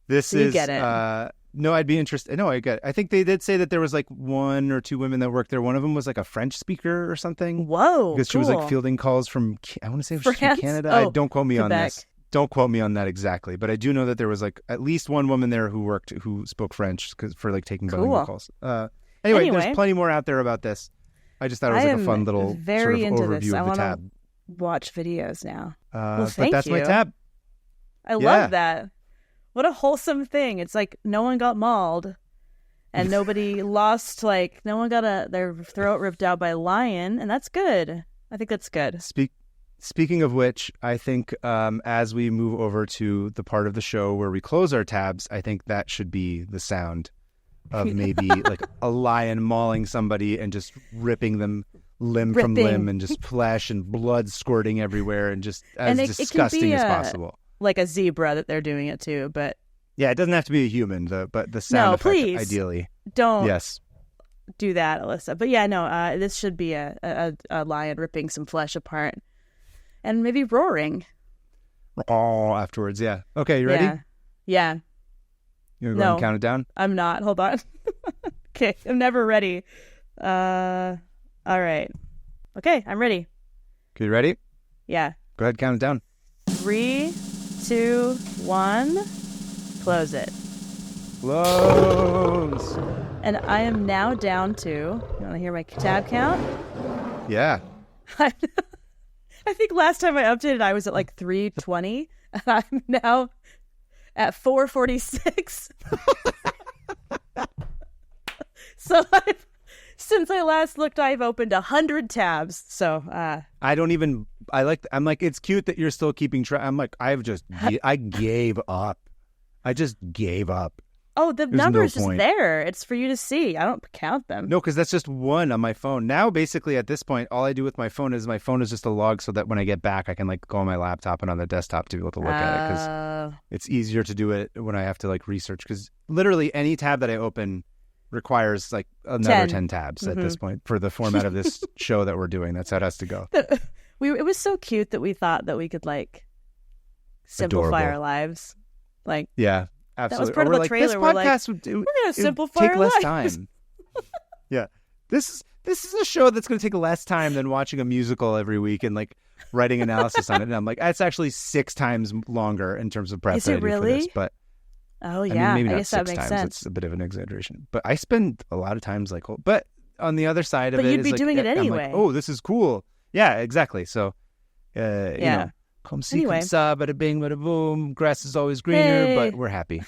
This you is get it. No, I'd be interested. No, I get it. I think they did say that there was like 1 or 2 women that worked there. One of them was like a French speaker or something. Whoa, because she was like fielding calls from I want to say it was from Canada. Oh, don't quote me Quebec. on this. Don't quote me on that exactly, but I do know that there was like at least one woman there who spoke French for like taking bilingual calls. Anyway, there's plenty more out there about this. I just thought it was like a fun little very sort of into overview this. of the tab. Watch videos now. But that's my tab. I love that. What a wholesome thing. It's like no one got mauled and nobody lost, like no one got their throat ripped out by a lion, and that's good. I think that's good. Speaking of which, I think as we move over to the part of the show where we close our tabs, I think that should be the sound of maybe like a lion mauling somebody and just ripping them limb from limb and just flesh and blood squirting everywhere and just as disgusting as possible. Like a zebra that they're doing it to, but yeah, it doesn't have to be a human. But the sound effect, please ideally, don't do that, Alyssa. But yeah, no, this should be a lion ripping some flesh apart and maybe roaring. Oh, afterwards, yeah. Okay, you ready? Yeah. You gonna go ahead and count it down? I'm not. Hold on. Okay, I'm never ready. All right. Okay, I'm ready. Okay, you ready? Yeah. Go ahead, count it down. 3, 2, 1. Close it. Close. And I am now down to, you want to hear my tab count? Yeah. I think last time I updated, I was at like 320. And I'm now at 446. So since I last looked, I've opened 100 tabs. So I'm like, it's cute that you're still keeping track. I'm like, I gave up. I just gave up. Oh, the number is just there. It's for you to see. I don't count them. No, because that's just one on my phone. Now, basically, at this point, all I do with my phone is just a log so that when I get back, I can like go on my laptop and on the desktop to be able to look at it. Because it's easier to do it when I have to like research. Because literally any tab that I open requires like another 10 tabs at this point for the format of this show that we're doing. That's how it has to go. It was so cute that we thought that we could like simplify our lives. Like, yeah, absolutely. That was part of the trailer. This podcast we're going to simplify our lives. Take less time. Yeah, this is a show that's going to take less time than watching a musical every week and like writing analysis on it. And I'm like, it's actually 6 times longer in terms of prep. Is it really? For this, but oh yeah, I mean, maybe not guess 6 that makes times. sense. It's a bit of an exaggeration, but I spend a lot of times like, but on the other side of it, but you'd be like, doing it anyway. I'm like, oh, this is cool. Yeah, exactly. So, you know, come see, come saw, bada bing, bada boom. Grass is always greener, but we're happy.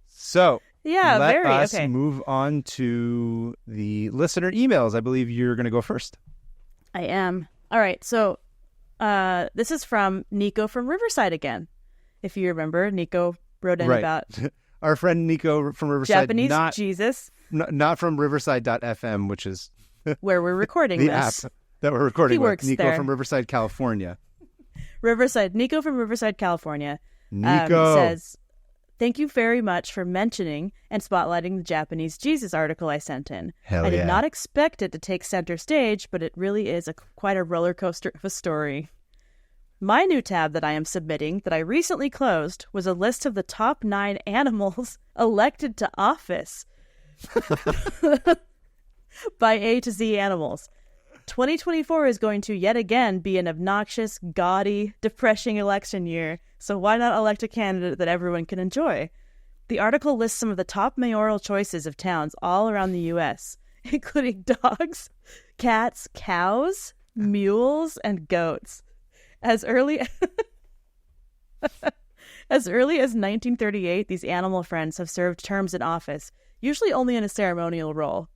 So, let us move on to the listener emails. I believe you're going to go first. I am. All right. So, this is from Nico from Riverside again. If you remember, Nico wrote in about our friend Nico from Riverside. Japanese Jesus. Not from Riverside.fm, which is where we're recording the this. App that we're recording he with. Works Nico there. From Riverside, California. Nico from Riverside, California. Nico says, thank you very much for mentioning and spotlighting the Japanese Jesus article I sent in. I did not expect it to take center stage, but it really is quite a roller coaster of a story. My new tab that I am submitting that I recently closed was a list of the top 9 animals elected to office by A to Z animals. 2024 is going to yet again be an obnoxious, gaudy, depressing election year, so why not elect a candidate that everyone can enjoy? The article lists some of the top mayoral choices of towns all around the U.S., including dogs, cats, cows, mules, and goats. As early as 1938, these animal friends have served terms in office, usually only in a ceremonial role.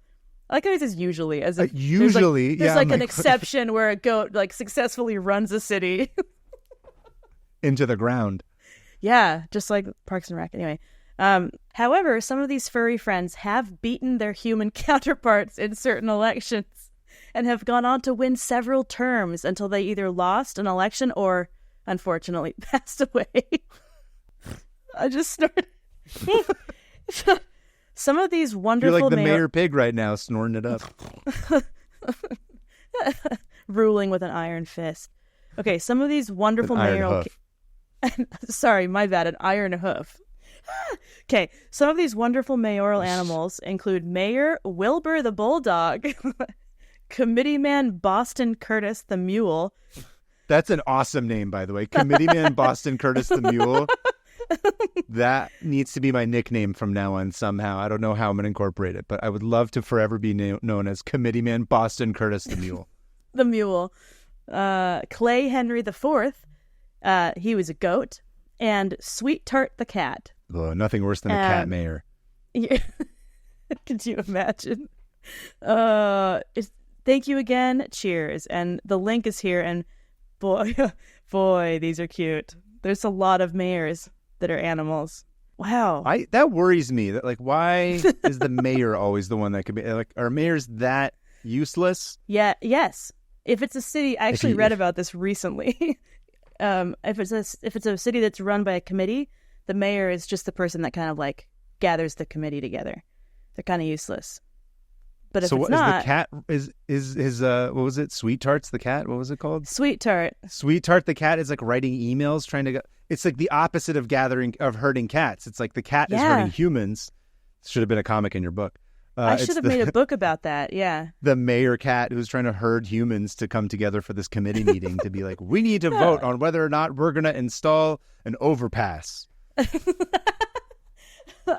I like how he says usually, as if usually, there's an exception where a goat like successfully runs a city into the ground. Yeah, just like Parks and Rec. Anyway, however, some of these furry friends have beaten their human counterparts in certain elections and have gone on to win several terms until they either lost an election or, unfortunately, passed away. I just snorted. Some of these wonderful... You're like the mayor pig right now, snorting it up. Ruling with an iron fist. Okay, some of these wonderful mayoral... Sorry, my bad, an iron hoof. Okay, some of these wonderful mayoral animals include Mayor Wilbur the Bulldog, Committeeman Boston Curtis the Mule. That's an awesome name, by the way. Committeeman Boston Curtis the Mule. That needs to be my nickname from now on somehow. I don't know how I'm going to incorporate it, but I would love to forever be known as Committeeman Boston Curtis the Mule. The Mule. Clay Henry IV. He was a goat. And Sweet Tart the cat. Oh, nothing worse than a cat mayor. Yeah. Could you imagine? Thank you again. Cheers. And the link is here. And boy, these are cute. There's a lot of mayors that are animals. Wow. That worries me. That why is the mayor always the one that could be are mayors that useless? Yeah. Yes. If it's a city, I actually read about this recently. If it's a city that's run by a committee, the mayor is just the person that kind of gathers the committee together. They're kind of useless. But if so it's what not, is the cat? Is his what was it? Sweet Tart's the cat. What was it called? Sweet Tart. Sweet Tart the cat is writing emails, trying to. It's the opposite of herding cats. It's the cat is herding humans. Should have been a comic in your book. I should have made a book about that. Yeah. The mayor cat who's trying to herd humans to come together for this committee meeting to be we need to vote on whether or not we're going to install an overpass.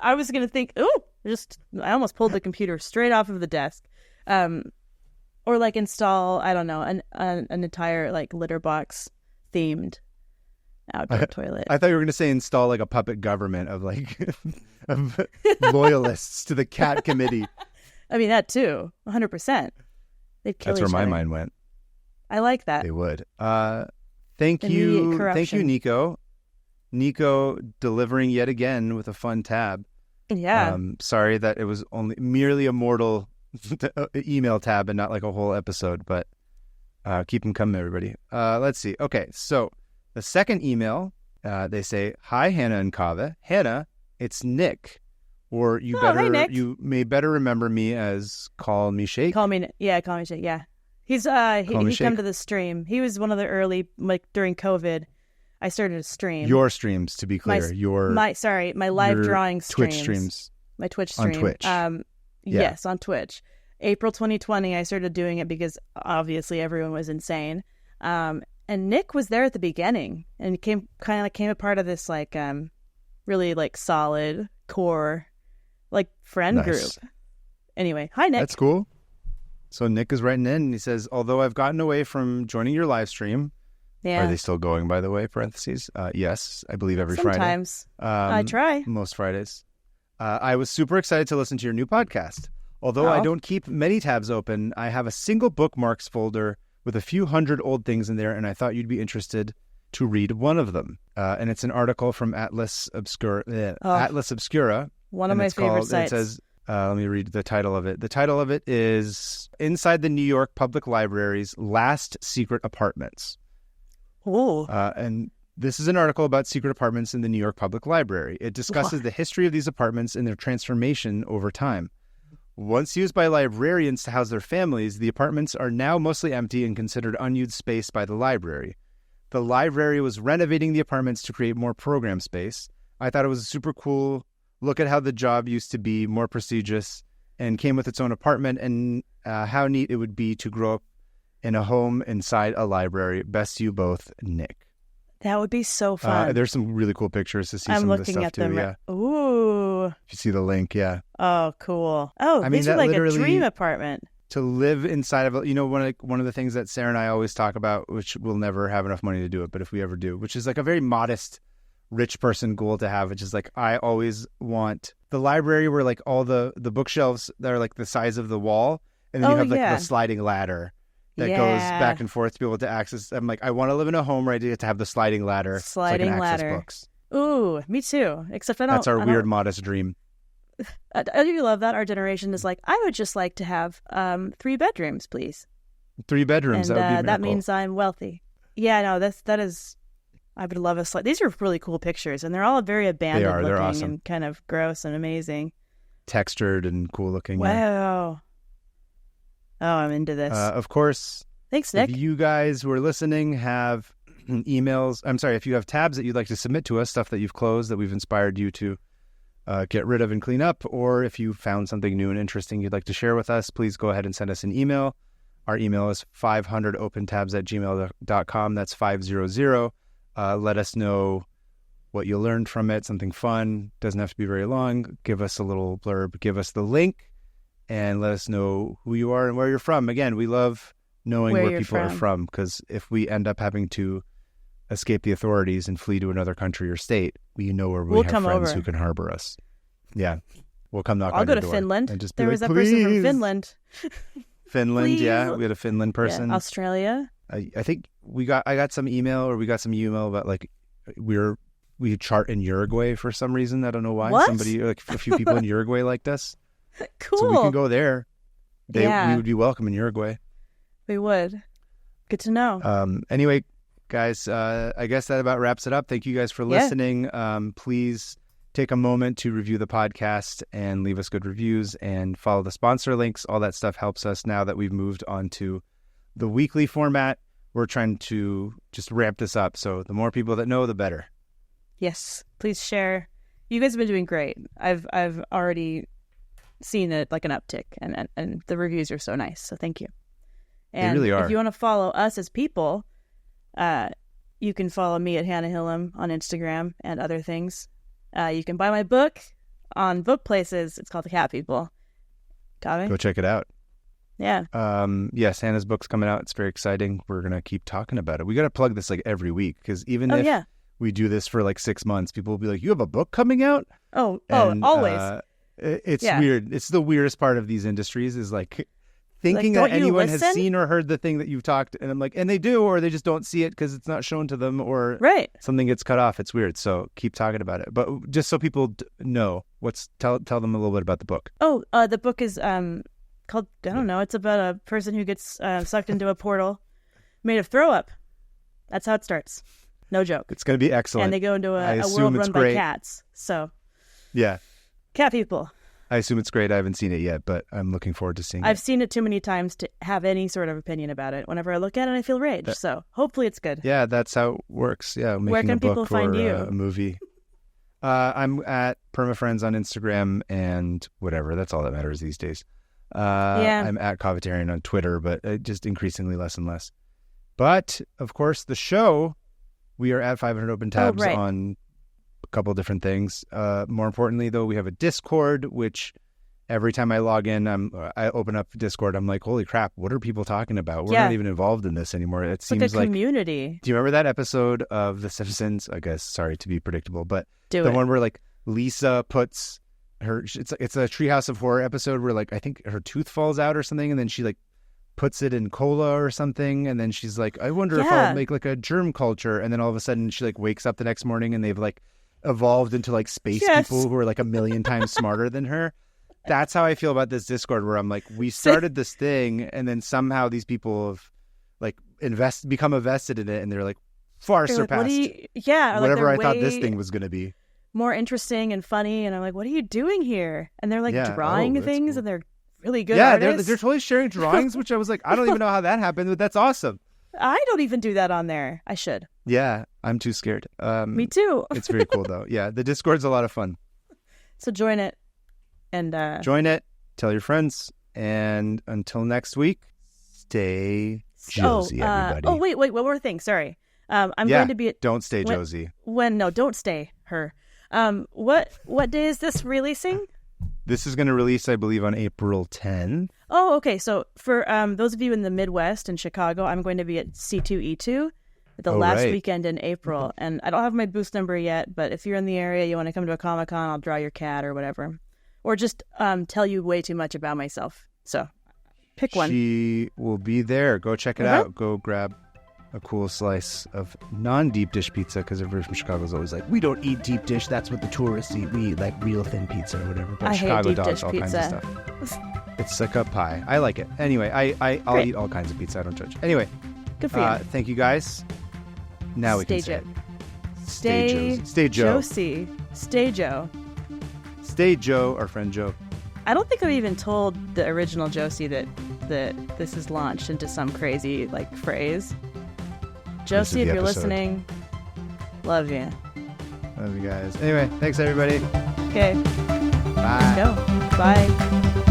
I was going to think, I almost pulled the computer straight off of the desk. Or install, I don't know, an entire litter box themed outdoor toilet. I thought you were going to say install a puppet government of of loyalists to the cat committee. I mean, that too, 100%. They'd kill each other. That's where my mind went. I like that. They would. Thank you, Nico. Nico delivering yet again with a fun tab. Yeah. Sorry that it was only merely a mortal email tab and not a whole episode, but keep them coming, everybody. Let's see. Okay, so the second email, they say, "Hi, Hannah and Kaveh. Hannah, it's Nick, or you may better remember me as Call Me Shake." Call me Shake. Yeah, he's he come to the stream. He was one of the early during COVID. I started a stream. Your streams, to be clear. My live drawing streams. Twitch streams. My Twitch stream. On Twitch. Yes, on Twitch. April 2020, I started doing it because obviously everyone was insane. And Nick was there at the beginning and came a part of this really solid core friend group. Anyway, hi Nick. That's cool. So Nick is writing in and he says, "Although I've gotten away from joining your live stream." Yeah. Are they still going, by the way, parentheses? Yes, I believe every Sometimes. Friday. I try. Most Fridays. I was super excited to listen to your new podcast. Although I don't keep many tabs open, I have a single bookmarks folder with a few hundred old things in there, and I thought you'd be interested to read one of them. And it's an article from Atlas Obscura. One of my favorite sites. It says, let me read the title of it. The title of it is Inside the New York Public Library's Last Secret Apartments. Oh. And this is an article about secret apartments in the New York Public Library. It discusses the history of these apartments and their transformation over time. Once used by librarians to house their families, the apartments are now mostly empty and considered unused space by the library. The library was renovating the apartments to create more program space. I thought it was a super cool look at how the job used to be more prestigious and came with its own apartment, and how neat it would be to grow up in a home inside a library. Best to you both, Nick. That would be so fun. There's some really cool pictures to see I'm some of this looking stuff at too. them. Yeah. Ooh. If you see the link, yeah. Oh, cool. Oh, I mean, these are that like a literally- dream apartment. To live inside of one of the things that Sarah and I always talk about, which we'll never have enough money to do it, but if we ever do, which is like a very modest rich person goal to have, which is like I always want the library where like all the bookshelves that are like the size of the wall, and then you have like the sliding ladder that goes back and forth to be able to access. I'm like, I want to live in a home where I get to have the sliding ladder so I can access books. Ooh, me too. Except that's our weird modest dream. I do love that our generation is like, I would just like to have 3 bedrooms, please. 3 bedrooms. And, that would be a miracle. that means I'm wealthy. Yeah, no, that is. I would love a slide. These are really cool pictures, and they're all very abandoned looking. They're awesome. And kind of gross and amazing. Textured and cool looking. Wow. Yeah. Oh, I'm into this. Of course. Thanks, Nick. If you guys who are listening have emails, if you have tabs that you'd like to submit to us, stuff that you've closed that we've inspired you to get rid of and clean up, or if you found something new and interesting you'd like to share with us, please go ahead and send us an email. Our email is 500opentabs@gmail.com. That's 500. Let us know what you learned from it, something fun. Doesn't have to be very long. Give us a little blurb. Give us the link and let us know who you are and where you're from. Again, we love knowing where people are from, because if we end up having to escape the authorities and flee to another country or state, we know where we have friends who can harbor us. Yeah. We'll come knock on your door. I'll go to Finland. And just there was like, a person from Finland. Finland, Please. yeah. We had a Finland person. Yeah, Australia. I think we got some email about like we chart in Uruguay for some reason. I don't know why. What? Somebody, like a few people in Uruguay liked us. Cool. So we can go there. We would be welcome in Uruguay. We would. Good to know. Anyway, guys, I guess that about wraps it up. Thank you guys for listening. Please take a moment to review the podcast and leave us good reviews and follow the sponsor links. All that stuff helps us now that we've moved on to the weekly format. We're trying to just ramp this up. So the more people that know, the better. Yes. Please share. You guys have been doing great. I've already seen it like an uptick, and the reviews are so nice. So thank you. And they really are. If you want to follow us as people, you can follow me at Hannah Hillam on Instagram and other things. You can buy my book on book places. It's called The Cat People. Got me? Go check it out. Yeah. Yes, Hannah's book's coming out. It's very exciting. We're going to keep talking about it. We got to plug this like every week, because even if we do this for like 6 months, people will be like, you have a book coming out? Always. It's weird. It's the weirdest part of these industries is like thinking that anyone has seen or heard the thing that you've talked, and I'm like, and they do, or they just don't see it because it's not shown to them, or something gets cut off. It's weird. So keep talking about it. But just so people know, tell them a little bit about the book. The book is called, I don't know, it's about a person who gets sucked into a portal made of throw up. That's how it starts. No joke. It's going to be excellent. And they go into a world run by cats. So yeah, Cat People. I assume it's great. I haven't seen it yet, but I'm looking forward to seeing it. I've seen it too many times to have any sort of opinion about it. Whenever I look at it, I feel rage. So hopefully it's good. Yeah, that's how it works. Yeah, where can people find you? A movie. I'm at PermaFriends on Instagram and whatever. That's all that matters these days. I'm at Covetarian on Twitter, but just increasingly less and less. But of course, the show, we are at 500 Open Tabs on a couple of different things. More importantly, though, we have a Discord, which every time I log in, I open up Discord, I'm like, holy crap, what are people talking about? We're not even involved in this anymore. It seems like community. Do you remember that episode of The Simpsons? I guess, sorry to be predictable, but one where like Lisa puts her, it's a Treehouse of Horror episode where like I think her tooth falls out or something, and then she like puts it in cola or something, and then she's like, I wonder if I'll make like a germ culture, and then all of a sudden she like wakes up the next morning and they've like evolved into like space people who are like a million times smarter than her. That's how I feel about this Discord, where I'm like, we started this thing, and then somehow these people have like become invested in it, and they're like far surpassed whatever I thought this thing was going to be. More interesting and funny, and I'm like, what are you doing here? And they're like drawing things, cool. And they're really good artists. They're totally sharing drawings, which I was like, I don't even know how that happened, but that's awesome. I don't even do that on there. I should. Yeah, I'm too scared. Me too. It's very cool though. Yeah, the Discord's a lot of fun. So join it. And join it, tell your friends, and until next week, stay Josie, everybody. Wait, one more thing. Sorry. I'm going to be at... Don't stay Josie. Don't stay her. What day is this releasing? This is going to release, I believe, on April 10th. Oh, okay. So for those of you in the Midwest and Chicago, I'm going to be at C2E2 the last weekend in April. And I don't have my booth number yet, but if you're in the area, you want to come to a Comic-Con, I'll draw your cat or whatever. Or just tell you way too much about myself. So pick one. She will be there. Go check it out. Go grab a cool slice of non-deep dish pizza, because everybody from Chicago is always like, we don't eat deep dish. That's what the tourists eat. We eat like real thin pizza or whatever. But I Chicago hate deep dogs dish all pizza. kinds of stuff. It's like a pie. I like it. Anyway, I'll eat all kinds of pizza. I don't judge. Anyway, good for you. Thank you guys. Now we can say it. Stay Joe. Josie. Stay Joe. Stay Joe, our friend Joe. I don't think I've even told the original Josie that this is launched into some crazy phrase. Josie, if you're listening, love you. Love you guys. Anyway, thanks everybody. Okay. Bye. Let's go. Bye.